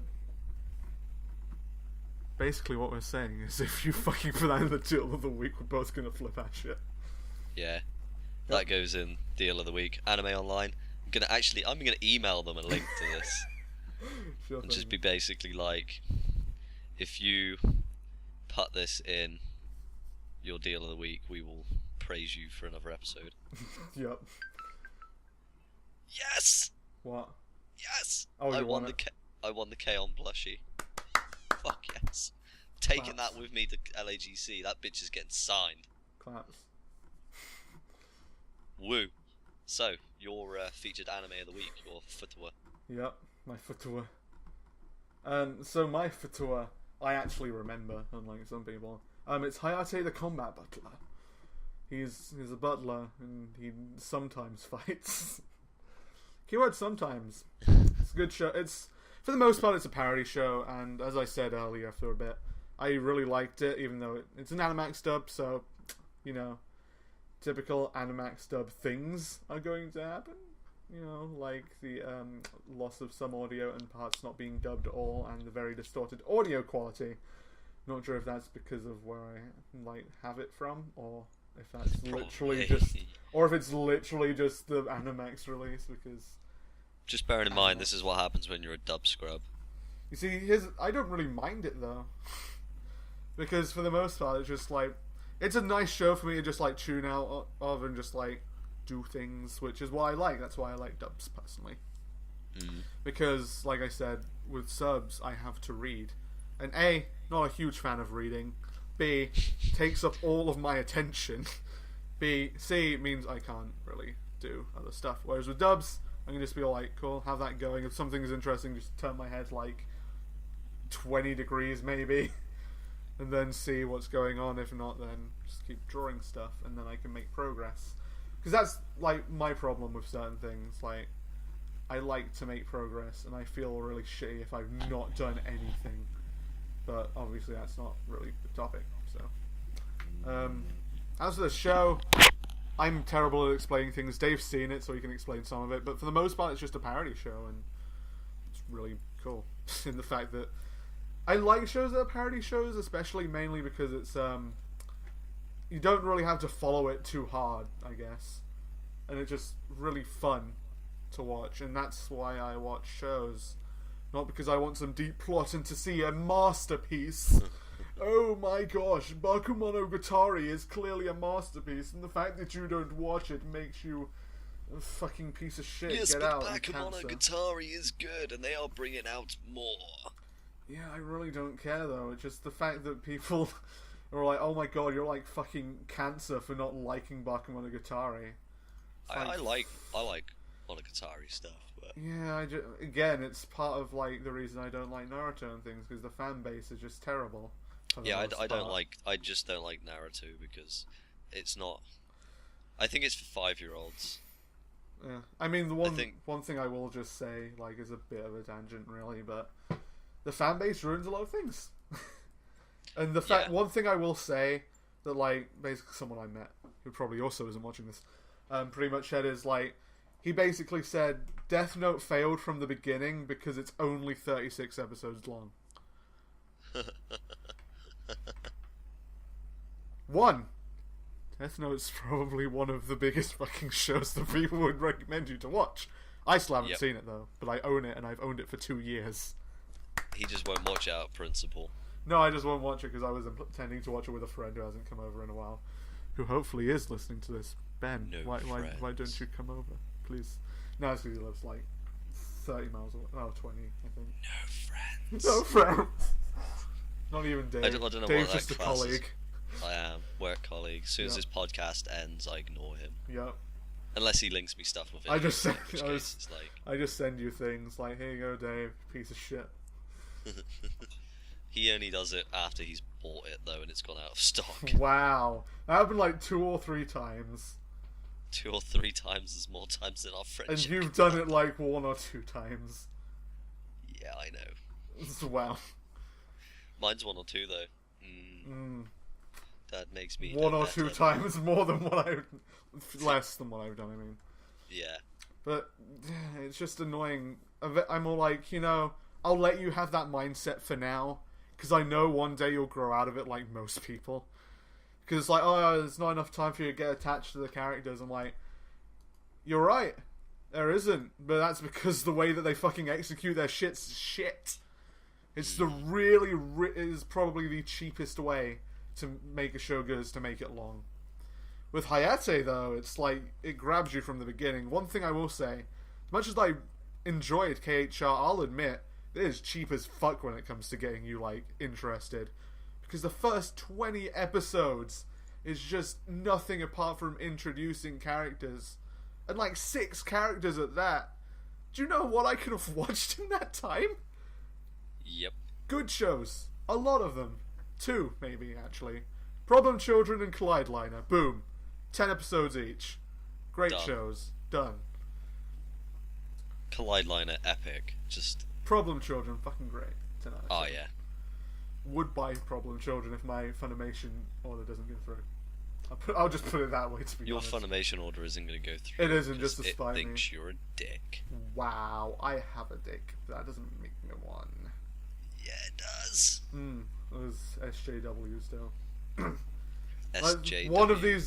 Basically, what we're saying is, if you fucking put that in the deal of the week, we're both gonna flip our shit. Yeah, that goes in deal of the week. Anime Online. I'm gonna email them a link to this. Sure And thing. just be basically like, if you put this in your deal of the week, we will praise you for another episode. Yep. Yes! What? Yes! Oh, I you won want the it? I won the K on plushie. Fuck yes. Taking Claps. that with me to LAGC, that bitch is getting signed. Claps. Woo. So, your featured anime of the week, your futua. Yep, my futua. So my futua, I actually remember, unlike some people. It's Hayate the Combat Butler. He's a butler, and he sometimes fights. Keyword sometimes. It's a good show. For the most part, it's a parody show, and as I said earlier for a bit, I really liked it, even though it's an Animax dub, so, typical Animax dub things are going to happen. Like the loss of some audio and parts not being dubbed at all, and the very distorted audio quality. Not sure if that's because of where I have it from, or if that's literally or if it's literally just the Animax release. Because Just bearing in mind, this is what happens when you're a dub scrub. you see, I don't really mind it though, because for the most part, it's just it's a nice show for me to just tune out of and just do things, which is what I like. That's why I like dubs personally. Because, like I said, with subs I have to read, and A, not a huge fan of reading. B, takes up all of my attention. C, means I can't really do other stuff. Whereas with dubs, I can just be all cool, have that going. If something is interesting, just turn my head 20 degrees maybe, and then see what's going on. If not, then just keep drawing stuff, and then I can make progress. Because that's my problem with certain things. I like to make progress, and I feel really shitty if I've not done anything. But obviously that's not really the topic. So, as for the show, I'm terrible at explaining things. Dave's seen it, so he can explain some of it. But for the most part, it's just a parody show, and it's really cool in the fact that I like shows that are parody shows, especially mainly because it's you don't really have to follow it too hard, I guess, and it's just really fun to watch, and that's why I watch shows. Not because I want some deep plot and to see a masterpiece. Oh my gosh, Bakemonogatari is clearly a masterpiece, and the fact that you don't watch it makes you a fucking piece of shit. Yes, Get but out, you cancer. Bakemonogatari is good, and they are bringing out more. Yeah, I really don't care though. It's just the fact that people are like, "Oh my god, you're like fucking cancer for not liking Bakemonogatari." I like Monogatari stuff, but Yeah, again, it's part of like the reason I don't like Naruto and things, because the fan base is just terrible. Yeah, I just don't like Naruto because it's not. I think it's for 5-year-olds. Yeah, I mean the one thing I will just say, like, is a bit of a tangent, really, but the fan base ruins a lot of things. And the fact, one thing I will say that, like, basically someone I met who probably also isn't watching this, pretty much said is like, he basically said Death Note failed from the beginning because it's only 36 episodes long. Death Note's probably one of the biggest fucking shows that people would recommend you to watch. I still haven't seen it though, but I own it and I've owned it for 2 years. He just won't watch it out of principle. No, I just won't watch it because I was intending to watch it with a friend who hasn't come over in a while, who hopefully is listening to this. Ben, why don't you come over, please? No, it's because he lives like 30 miles away. Oh, 20, I think. No friends. No friends. Not even Dave. I don't know Dave's what just a colleague. I am work colleague. As soon as this podcast ends, I ignore him. Yep. Unless he links me stuff with it. I just send you things like, here you go, Dave, piece of shit. He only does it after he's bought it though, and it's gone out of stock. Wow, that happened like 2 or 3 times. 2 or 3 times is more times than our friendship. And you've done it like 1 or 2 times. Yeah, I know. Wow. Mine's 1 or 2 though. That makes me 1 or 2 times more than less than what I've done. I mean. Yeah. But it's just annoying. I'm all like, I'll let you have that mindset for now, because I know one day you'll grow out of it like most people. Because it's like, oh, there's not enough time for you to get attached to the characters. I'm like, you're right, there isn't. But that's because the way that they fucking execute their shit's shit. It's it is probably the cheapest way to make a show good, is to make it long. With Hayate, though, it's like, it grabs you from the beginning. One thing I will say, as much as I enjoyed KHR, I'll admit, it is cheap as fuck when it comes to getting you, like, interested. Because the first 20 episodes is just nothing apart from introducing characters. And, like, 6 characters at that. Do you know what I could have watched in that time? Yep. Good shows. A lot of them. 2, maybe, actually. Problem Children and Collide Liner. Boom. 10 episodes each. Great shows. Done. Collide Liner, epic. Just... Problem Children, fucking great. 10 out of 10. Oh, yeah. Would buy Problem Children if my Funimation order doesn't go through. I'll just put it that way, to be honest. Your Funimation order isn't going to go through. It isn't, just to spite me. It thinks you're a dick. Wow, I have a dick. That doesn't make me one. Yeah, it does. It was SJW still. SJW.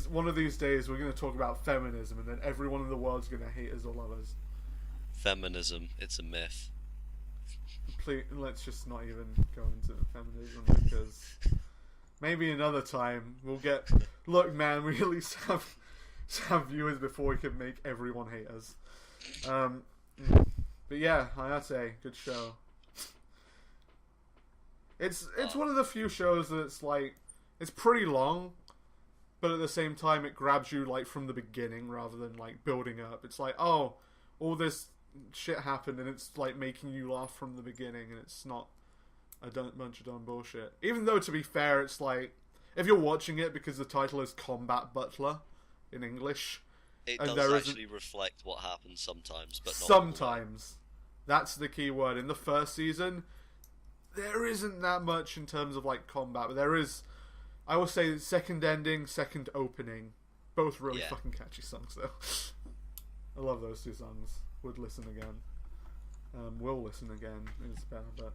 One of these days we're going to talk about feminism, and then everyone in the world's going to hate us or love us. Feminism, it's a myth. Please, let's just not even go into feminism, because maybe another time we'll get... Look, man, we at least have viewers before we can make everyone hate us. But yeah, Hayate, good show. It's one of the few shows that it's like, it's pretty long, but at the same time it grabs you like from the beginning rather than like building up. It's like, oh, all this shit happened, and it's like making you laugh from the beginning, and it's not a bunch of dumb bullshit. Even though, to be fair, it's like, if you're watching it because the title is Combat Butler in English, it does actually reflect what happens sometimes, but not sometimes. That's the key word. In the first season, there isn't that much in terms of like combat, but there is. I will say second ending, second opening, both really fucking catchy songs though. I love those 2 songs. Would listen again. Will listen again is better, but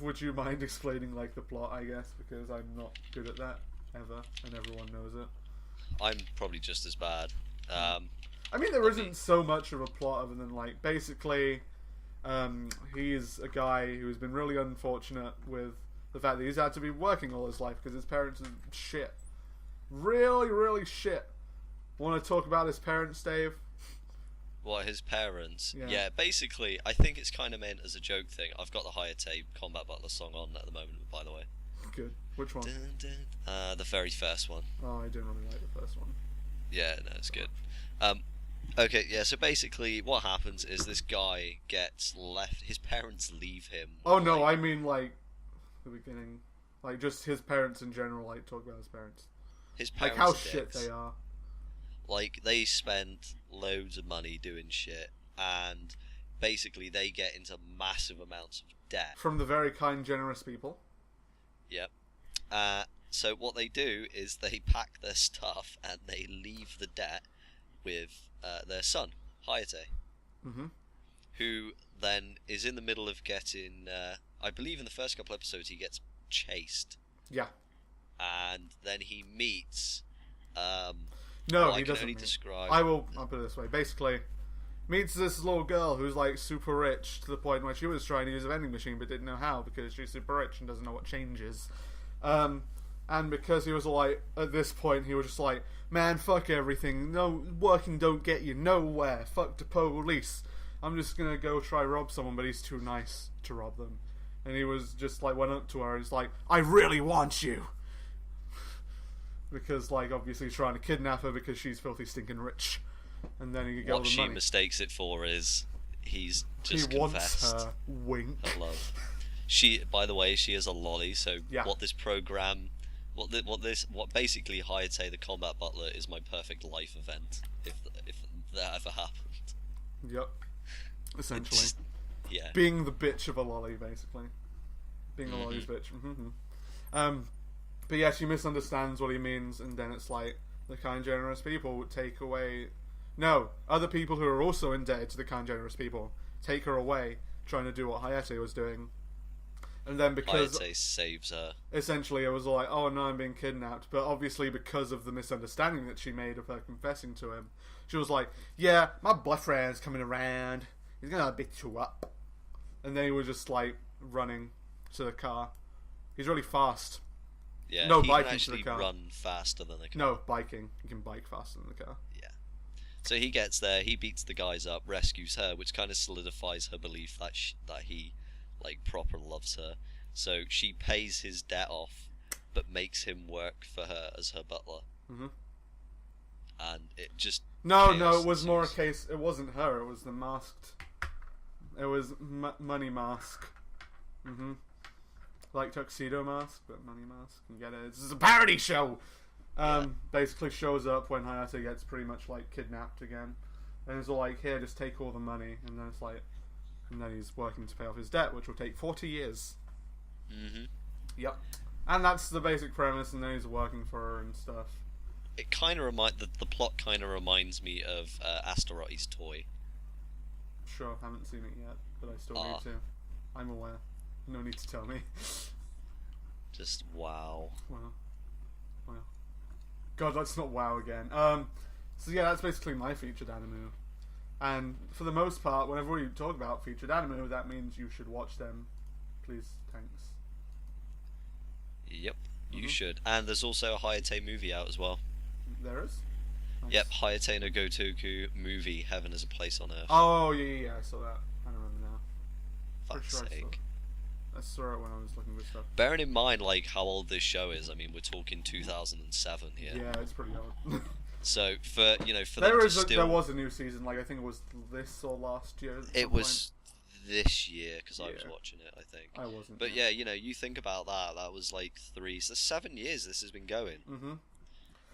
would you mind explaining like the plot, I guess, because I'm not good at that ever, and everyone knows it. I'm probably just as bad. I mean, there isn't so much of a plot other than like basically he's a guy who's been really unfortunate with the fact that he's had to be working all his life because his parents are shit. Really, really shit. Want to talk about his parents, Dave? What, his parents? Yeah, basically, I think it's kind of meant as a joke thing. I've got the Hayate Combat Butler song on at the moment, by the way. Good. Which one? The very first one. Oh, I didn't really like the first one. Yeah, no, it's good. Okay, yeah, so basically what happens is this guy gets left, his parents leave him. Oh no, I mean like the beginning. Like just his parents in general, like talk about his parents. His Like parents how are shit dicks. they are. Like, they spent loads of money doing shit, and basically they get into massive amounts of debt. From the very kind, generous people. Yep. So what they do is they pack their stuff and they leave the debt with their son, Hayate, Mm-hmm. who then is in the middle of getting, I believe in the first couple episodes he gets chased. Yeah. And then he meets, No, what he I can doesn't. only Meet. describe. I'll put it this way. Basically, meets this little girl who's like super rich to the point where she was trying to use a vending machine but didn't know how because she's super rich and doesn't know what change is. And because he was like, at this point, he was just like, man, fuck everything. No, working don't get you nowhere. Fuck the police. I'm just gonna go try rob someone, but he's too nice to rob them. And he was just like, went up to her and he's like, I really want you. Because, like, obviously he's trying to kidnap her because she's filthy stinking rich. And then he could get all What the she money. mistakes it for is he's just He wants confessed her. Wink. her love. She, by the way, she is a lolly. So Yeah. what this program, what basically Hayate the combat butler is my perfect life event. If that ever happened. Yep. Essentially. It's- yeah. Being the bitch of a lolly, basically. Being a lolly's bitch. But yeah, she misunderstands what he means, and then it's like, the kind, generous people would take away... No, other people who are also indebted to the kind, generous people take her away, trying to do what Hayate was doing. And then because... Hayate saves her. Essentially, it was like, oh no, I'm being kidnapped. But obviously, because of the misunderstanding that she made of her confessing to him, she was like, yeah, my boyfriend's coming around. He's gonna beat you up. And then he was just like running to the car. He's really fast. Yeah, No, he biking can to the actually car. run faster than the car. No, biking. You can bike faster than the car. Yeah. So he gets there, he beats the guys up, rescues her, which kind of solidifies her belief that that he, like, proper loves her. So she pays his debt off, but makes him work for her as her butler. Mm-hmm. And it just... No, chaos it was more a ensues. case. It wasn't her. It was the masked. It was Money Mask. Mm-hmm. Like Tuxedo Mask, but Money Mask. You get it. This is a parody show! Basically shows up when Hayate gets pretty much like kidnapped again. And it's all like, here, just take all the money. And then it's like... And then he's working to pay off his debt, which will take 40 years. Mm-hmm. Yep. And that's the basic premise, and then he's working for her and stuff. It kind of the plot kind of reminds me of Astaroth's Toy. Sure, haven't seen it yet, but I still need to. I'm aware. No need to tell me. Just wow. Wow. God, that's not wow again. So yeah, that's basically my featured anime. And for the most part, whenever we talk about featured anime, that means you should watch them. Please, thanks. Yep, you should. And there's also a Hayate movie out as well. There is? Nice. Yep, Hayate no Gotoku movie, Heaven is a Place on Earth. Oh, yeah, I saw that. I remember now. Fuck's sure sake. I saw it when I was looking for stuff. Bearing in mind, like, how old this show is, I mean, we're talking 2007 here. Yeah, it's pretty old. So, for, you know, for there them to still... there was a new season, like, I think it was this or last year. at It some was this year, because I was Yeah. watching it, I think. point. I wasn't. But yeah, you know, you think about that, that was like 7 years this has been going. Mm-hmm.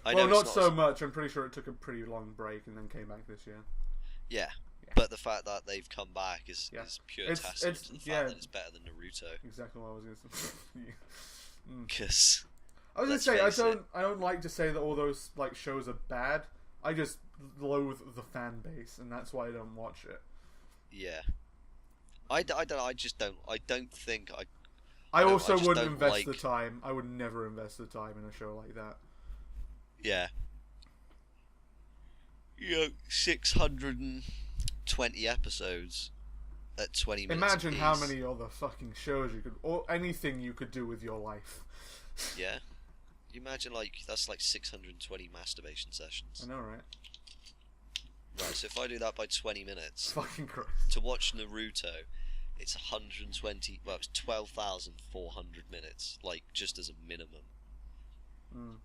I Well, know not it's so much. I'm pretty sure it took a pretty long break and then came back this year. Yeah. Yeah. But the fact that they've come back is pure It's- testament it's- to the fact yeah. that it's better than Naruto. Exactly what I was going to say. Because I was going to Let's say face I don't like to say that all those like shows are bad. I just loathe the fan base, and that's why I don't watch it. yeah, I don't think I No, also I just wouldn't don't invest like- the time. I would never invest the time in a show like that. yeah. You know, 620 episodes at 20 minutes. Imagine how apiece. many other fucking shows you could, or anything you could do with your life. Yeah. You imagine, like, that's like 620 masturbation sessions. I know, right? Right, so if I do that by 20 minutes, Fucking Christ. to watch Naruto, it's 120, well, it's 12,400 minutes, like, just as a minimum. Mm.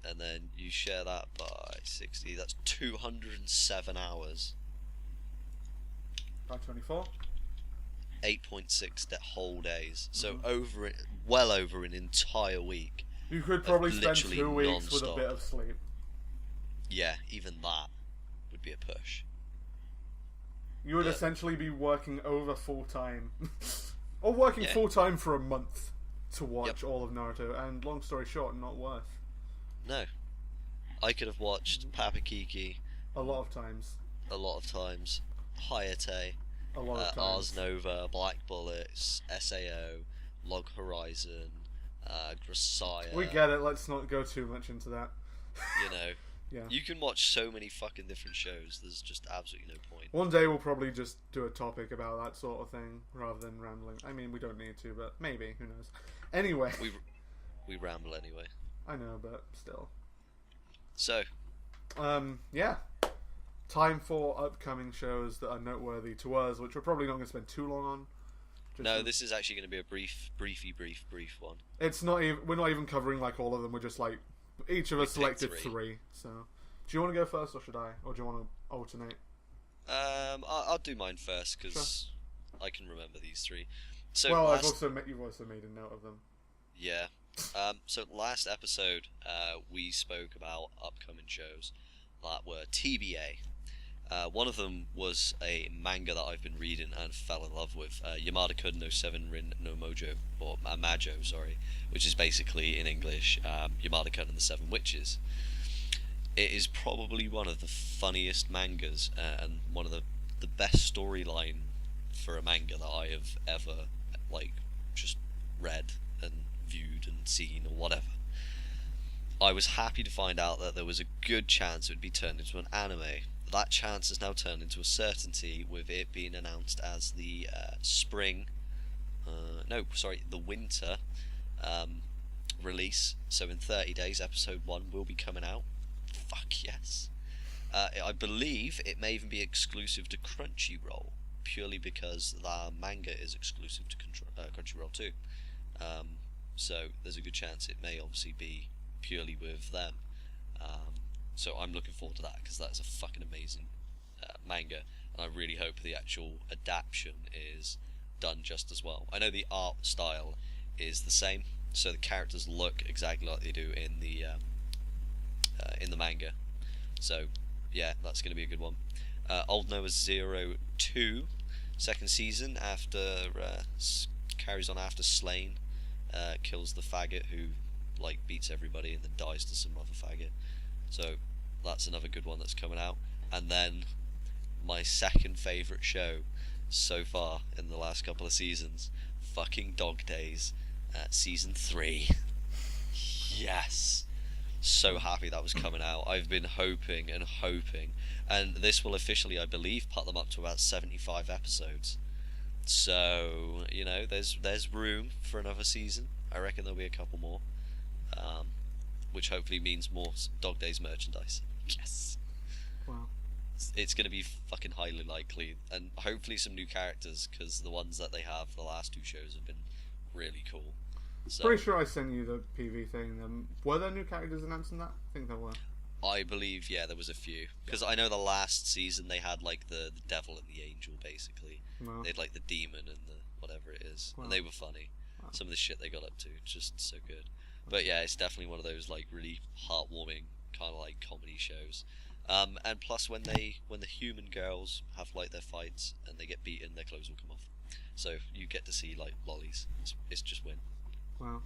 and then you share that by 60. That's 207 hours. By 24. 8.6 whole days. So well over an entire week. You could probably spend 2 weeks non-stop. with a bit of sleep. Yeah, even that would be a push. You would essentially be working over full time. Or working full time for a month to watch all of Naruto, and long story short, not worth. No. I could have watched Papa Kiki a lot of times. Hayate, A lot of times. Ars Nova, Black Bullets, SAO, Log Horizon, Grisaya. We get it, let's not go too much into that. You know. Yeah. You can watch so many fucking different shows, there's just absolutely no point. One day we'll probably just do a topic about that sort of thing, rather than rambling. I mean, we don't need to, but maybe, who knows. Anyway. We ramble anyway. I know, but still. So. Yeah. Time for upcoming shows that are noteworthy to us, which we're probably not going to spend too long on. No, this is actually going to be a brief one. It's not even. We're not even covering like all of them. We're just like each of us selected three. So, do you want to go first, or should I? Or do you want to alternate? I'll do mine first because I can remember these three. So well, you've also made a note of them. Yeah. So last episode, we spoke about upcoming shows that were TBA. One of them was a manga that I've been reading and fell in love with, Yamada-kun no Seven Rin no Mojo, or Majo, sorry, which is basically, in English, Yamada-kun and the Seven Witches. It is probably one of the funniest mangas, and one of the best storyline for a manga that I have ever, just read and viewed and seen, or whatever. I was happy to find out that there was a good chance it would be turned into an anime. That chance has now turned into a certainty, with it being announced as the the winter release. So in 30 days, episode 1 will be coming out. Fuck yes. I believe it may even be exclusive to Crunchyroll, purely because the manga is exclusive to Crunchyroll too. So there's a good chance it may obviously be purely with them. So I'm looking forward to that, because that's a fucking amazing manga, and I really hope the actual adaptation is done just as well. I know the art style is the same, so the characters look exactly like they do in the manga. So yeah, that's going to be a good one. Old Noah 02, second season, after carries on after Slain kills the faggot who beats everybody and then dies to some other faggot. So that's another good one that's coming out. And then my second favourite show so far in the last couple of seasons, fucking Dog Days, season 3. Yes. So happy that was coming out. I've been hoping, and this will officially, I believe, put them up to about 75 episodes. So, there's room for another season. I reckon there'll be a couple more. Which hopefully means more Dog Days merchandise. Yes. Wow. It's going to be fucking highly likely, and hopefully some new characters, because the ones that they have the last 2 shows have been really cool. So, pretty sure I sent you the PV thing. Were there new characters announced in that? I think there were. I believe, yeah, there was a few, because I know the last season they had the devil and the angel, basically. Wow. They had the demon and the whatever it is, and they were funny. Wow. Some of the shit they got up to, just so good. But yeah, it's definitely one of those really heartwarming kind of comedy shows. And plus, when the human girls have their fights and they get beaten, their clothes will come off. So you get to see lollies. It's just win. Wow.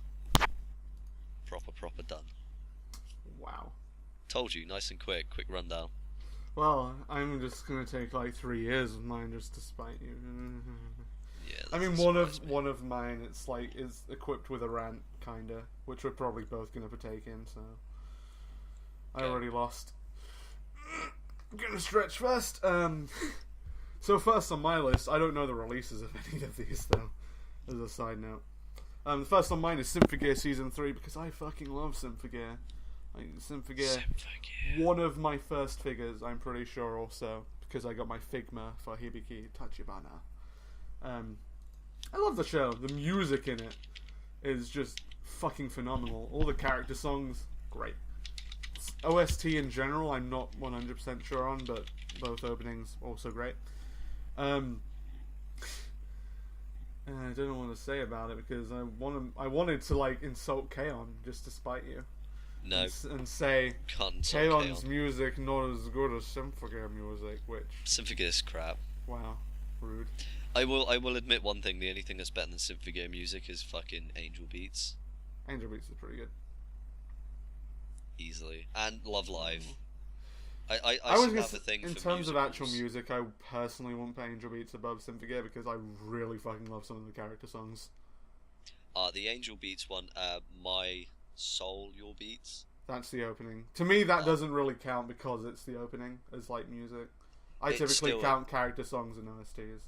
Proper done. Wow. Told you, nice and quick rundown. Well, I'm just gonna take 3 years of mine just to spite you. Yeah. I mean, one of mine, it's is equipped with a rant, kinda, which we're probably both gonna partake in. So I already lost. I'm gonna stretch first. So first on my list, I don't know the releases of any of these though. As a side note, the first on mine is Symphogear Season 3, because I fucking love Symphogear. Symphogear, one of my first figures, I'm pretty sure, also because I got my Figma for Hibiki Tachibana. I love the show. The music in it is just fucking phenomenal. All the character songs, great. OST in general, I'm not 100% sure on, but both openings also great. I don't know what to say about it because I wanted to like insult Kaon just to spite you. No. And say Can't insult Kaon's Kaon. music not as good as Symphogear music, which Symphogear is crap. wow, rude. I will admit one thing. The only thing that's better than Symphogear music is fucking Angel Beats. Angel Beats is pretty good. Easily. And Love Live. I was still gonna have a thing in for terms of actual musicals. music, I personally won't put Angel Beats above Symphogear because I really fucking love some of the character songs. The Angel Beats one, My Soul, Your Beats. That's the opening. To me, that doesn't really count because it's the opening as like music. I It's typically still count character songs and OSTs.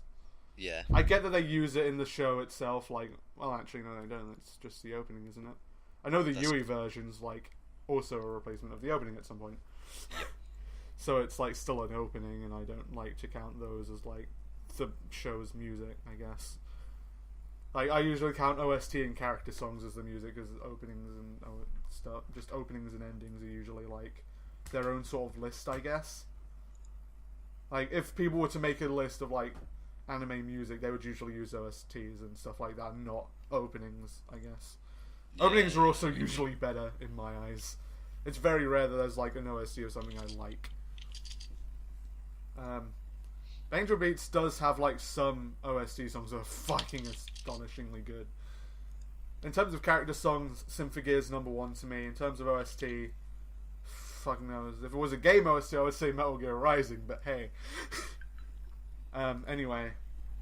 Yeah. I get that they use it in the show itself, like, well, actually, no, they don't. It's just the opening, isn't it? I know the Yui version's like also a replacement of the opening at some point. Yep. So it's like still an opening, and I don't like to count those as like the show's music, I guess. Like I usually count OST and character songs as the music, as openings and stuff. Just openings and endings are usually like their own sort of list, I guess. Like if people were to make a list of like anime music, they would usually use OSTs and stuff like that, not openings, I guess. Yeah. Openings are also usually better in my eyes. It's very rare that there's like an OST of something I like. Angel Beats does have like some OST songs that are fucking astonishingly good. In terms of character songs, Symphogear's number one to me. In terms of OST, fucking knows. If it was a game OST, I would say Metal Gear Rising, but hey. Anyway,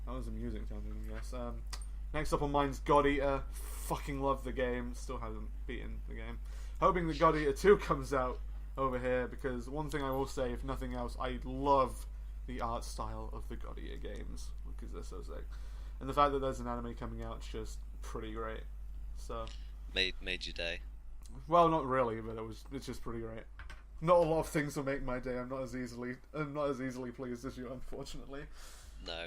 that was a music tangent, I guess. Next up on mine's God Eater. Fucking love the game. Still hasn't beaten the game. Hoping that God Eater 2 comes out over here, because one thing I will say, if nothing else, I love the art style of the God Eater games, because they're so sick. And the fact that there's an anime coming out is just pretty great. So Made your day. well, not really, but it's just pretty great. Not a lot of things will make my day. I'm not as easily pleased as you, unfortunately. No,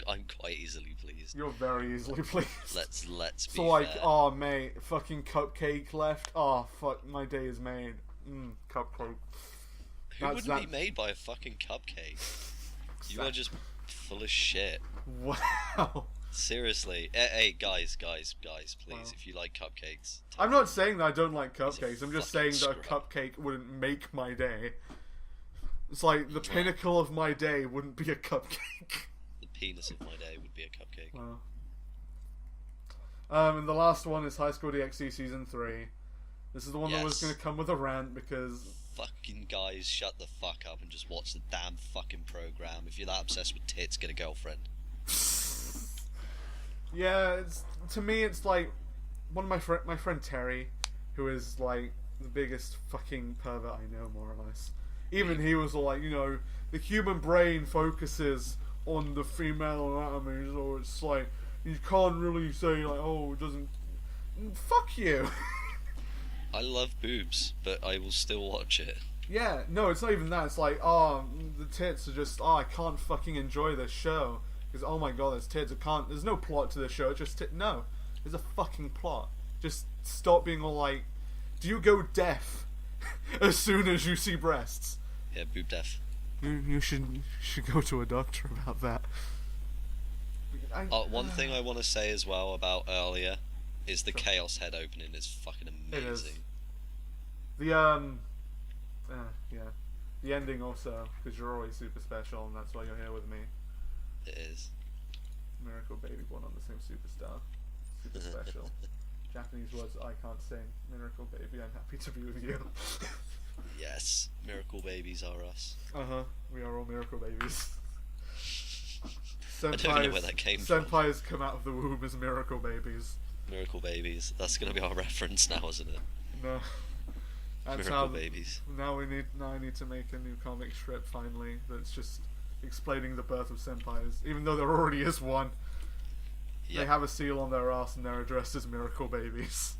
I'm quite easily pleased. You're very easily pleased. Let's be So like, fair. oh mate, fucking cupcake left. Oh fuck, my day is made. Cupcake. Who wouldn't be made by a fucking cupcake? You are just full of shit. Wow. Seriously. Hey, guys, please, Wow. if you like cupcakes. I'm not saying that I don't like He's a cupcakes. I'm just saying fucking that a scrub. cupcake wouldn't make my day. It's like the pinnacle of my day wouldn't be a cupcake. The penis of my day would be a cupcake. Wow. And the last one is High School DxD Season 3. This is the one that was Yes. going to come with a rant because... Fucking guys, shut the fuck up and just watch the damn fucking program. If you're that obsessed with tits, get a girlfriend. Yeah, to me it's like one of my friend Terry, who is like the biggest fucking pervert I know, more or less. Even he was like, you know, the human brain focuses on the female anatomy, so it's like you can't really say like, oh, it doesn't. Fuck you. I love boobs, but I will still watch it. Yeah, no, it's not even that. It's like, oh, the tits are just, oh, I can't fucking enjoy this show. Because, oh my god, there's tits. There's no plot to this show. It's just, no. There's a fucking plot. Just stop being all like, do you go deaf as soon as you see breasts? Yeah, boob deaf. You should go to a doctor about that. One thing I want to say as well about earlier is the Chaos Head opening is fucking amazing. It is. The, yeah. The ending also, because you're always super special, and that's why you're here with me. It is. Miracle Baby born on the same superstar. Super special. Japanese words I can't sing. Miracle Baby, I'm happy to be with you. Yes, miracle babies are us. We are all miracle babies. I don't know where that came from. Senpais come out of the womb as miracle babies. Miracle babies. That's gonna be our reference now, isn't it? No. That's Miracle how babies. Now I need to make a new comic strip finally that's just explaining the birth of senpais, even though there already is one. Yep. They have a seal on their ass and they're addressed as miracle babies.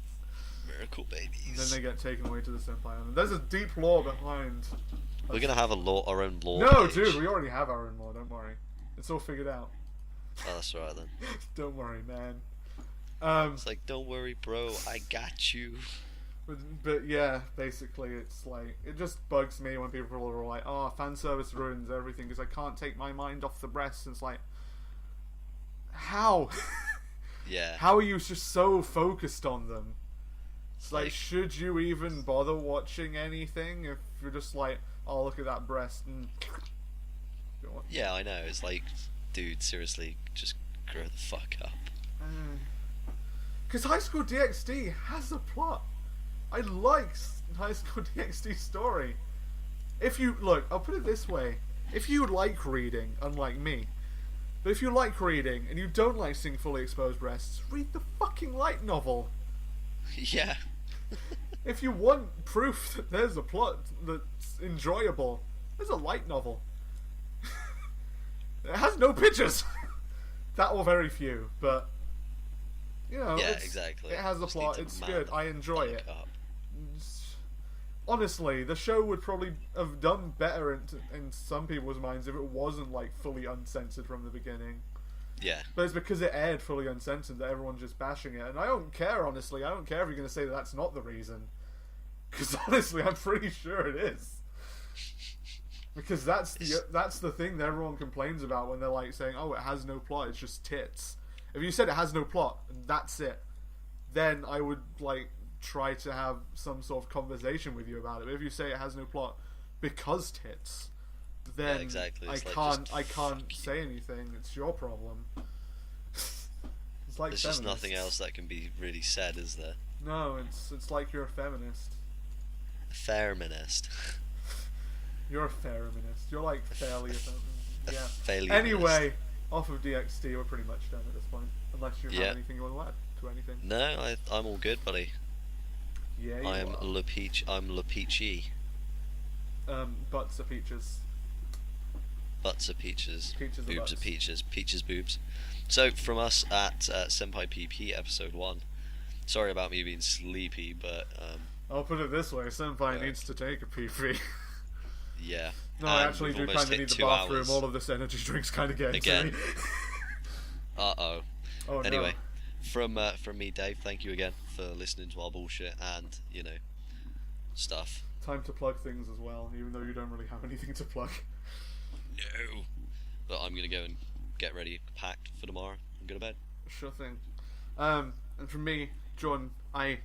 Miracle babies. And then they get taken away to the senpai island. There's a deep lore behind. We're gonna have our own lore. No, page. dude, we already have our own lore. Don't worry, it's all figured out. Oh, that's right then. Don't worry, man. It's like, don't worry, bro. I got you. But yeah, basically it's like, it just bugs me when people are like, oh, fan service ruins everything because I can't take my mind off the breasts. And it's like, how? Yeah. How are you just so focused on them? It's like, should you even bother watching anything if you're just like, oh, look at that breast and... Yeah, I know. It's like, dude, seriously, just grow the fuck up. Because High School DxD has a plot. I like High School DxD's story. If you look, I'll put it this way: if you like reading, unlike me, but if you like reading and you don't like seeing fully exposed breasts, read the fucking light novel. Yeah. If you want proof that there's a plot that's enjoyable, there's a light novel. It has no pictures. That or very few, but you know, yeah, exactly. It has a plot. It's good. I enjoy it. Up. Honestly, the show would probably have done better in some people's minds if it wasn't like fully uncensored from the beginning. Yeah. But it's because it aired fully uncensored that everyone's just bashing it, and I don't care. Honestly, I don't care if you're going to say that that's not the reason, because honestly, I'm pretty sure it is. Because that's the thing that everyone complains about when they're like saying, "Oh, it has no plot; it's just tits." If you said it has no plot and that's it, then I would like try to have some sort of conversation with you about it. But if you say it has no plot because tits, then yeah, exactly. I can't say anything. It's your problem. It's like there's just nothing else that can be really said, is there? No, it's like you're a feminist. A feminist. You're a feminist. You're like fairly a feminist. Yeah. A anyway, off of DxD, we're pretty much done at this point. Unless you have anything you want to add to anything. No, I'm all good, buddy. Yeah, you I'm are. Le Peachy. Butts are peaches. Butts are peaches. Peaches boobs are are peaches. Peaches boobs. So from us at Senpai PP episode 1. Sorry about me being sleepy, but I'll put it this way: Senpai needs to take a PP. Yeah. No, I actually do kind of need the bathroom. Hours. All of this energy drink's kind of getting Again. to me. Uh-oh. Oh, anyway, from me, Dave, thank you again for listening to our bullshit and, you know, stuff. Time to plug things as well, even though you don't really have anything to plug. No. But I'm going to go and get ready, packed for tomorrow, and go to bed. Sure thing. And from me, John, I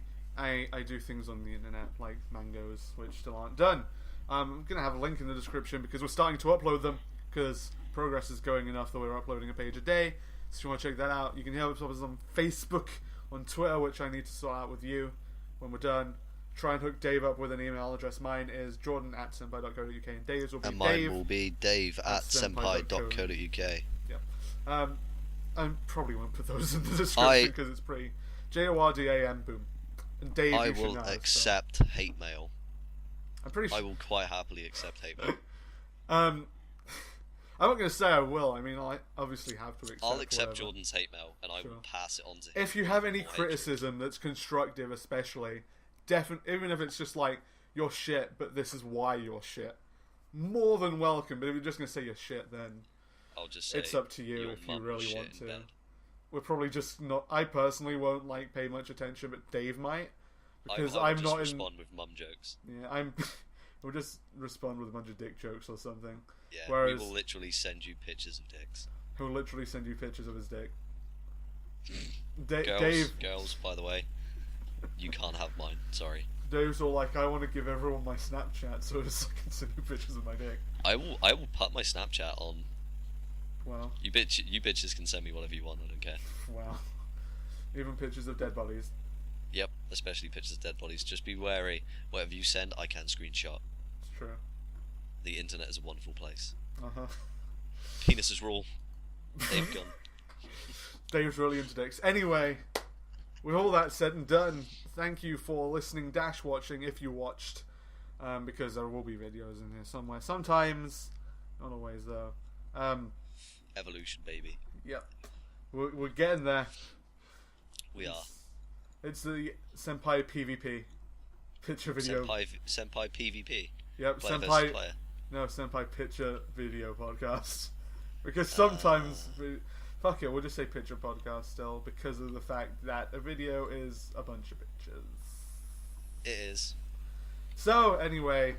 do things on the internet, like mangoes, which still aren't done. I'm going to have a link in the description because we're starting to upload them, because progress is going enough that we're uploading a page a day. So if you want to check that out, you can help us on Facebook, on Twitter, which I need to sort out with you when we're done. Try and hook Dave up with an email address. Mine is jordan@senpai.co.uk, and Dave's will be mine will be dave@senpai.co.uk. Yep. I probably won't put those in the description because it's pretty... JORDAN, boom. And Dave, I you should will know, accept hate mail. I'm pretty sure... I will quite happily accept hate mail. I'm not going to say I will. I mean, I obviously have to accept I'll accept whatever. Jordan's hate mail, and I will pass it on to him. If you have any criticism that's constructive, especially, even if it's just like, you're shit, but this is why you're shit, more than welcome. But if you're just going to say you're shit, then I'll just say it's up to you if you really want to. Bed. We're probably just not... I personally won't like pay much attention, but Dave might. Because I I'm just not respond with mum jokes. Yeah, we'll just respond with a bunch of dick jokes or something. Yeah, whereas we will literally send you pictures of dicks. He'll literally send you pictures of his dick. Girls, by the way, you can't have mine. Sorry. Dave's all like, I want to give everyone my Snapchat, so just I can send you pictures of my dick. I will put my Snapchat on. Wow. You bitches can send me whatever you want. I don't care. Wow. Even pictures of dead bodies. Yep, especially pictures of dead bodies. Just be wary. Whatever you send, I can screenshot. It's true. The internet is a wonderful place. Uh-huh. Penises rule. They've gone. Dave's really into dicks. Anyway, with all that said and done, thank you for listening / watching if you watched. Because there will be videos in here somewhere. Sometimes. Not always, though. Evolution, baby. Yep. We're getting there. We are. It's the Senpai PvP picture video. Senpai PvP. Yep, player Senpai. versus player. No, Senpai Picture Video Podcast. Because sometimes, fuck it, we'll just say Picture Podcast still, because of the fact that a video is a bunch of pictures. It is. So anyway,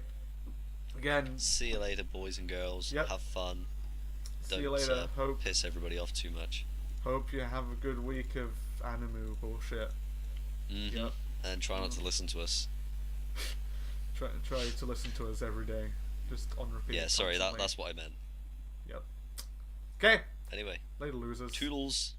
again, See you later, boys and girls. Yep. Have fun. see you later. Hope Piss everybody off too much. you have a good week of anime bullshit. Mm-hmm. Yep. And try not to listen to us. Try to listen to us every day, just on repeat. Yeah, sorry, constantly. that's what I meant. Yep. Okay. Anyway, Later, losers. toodles.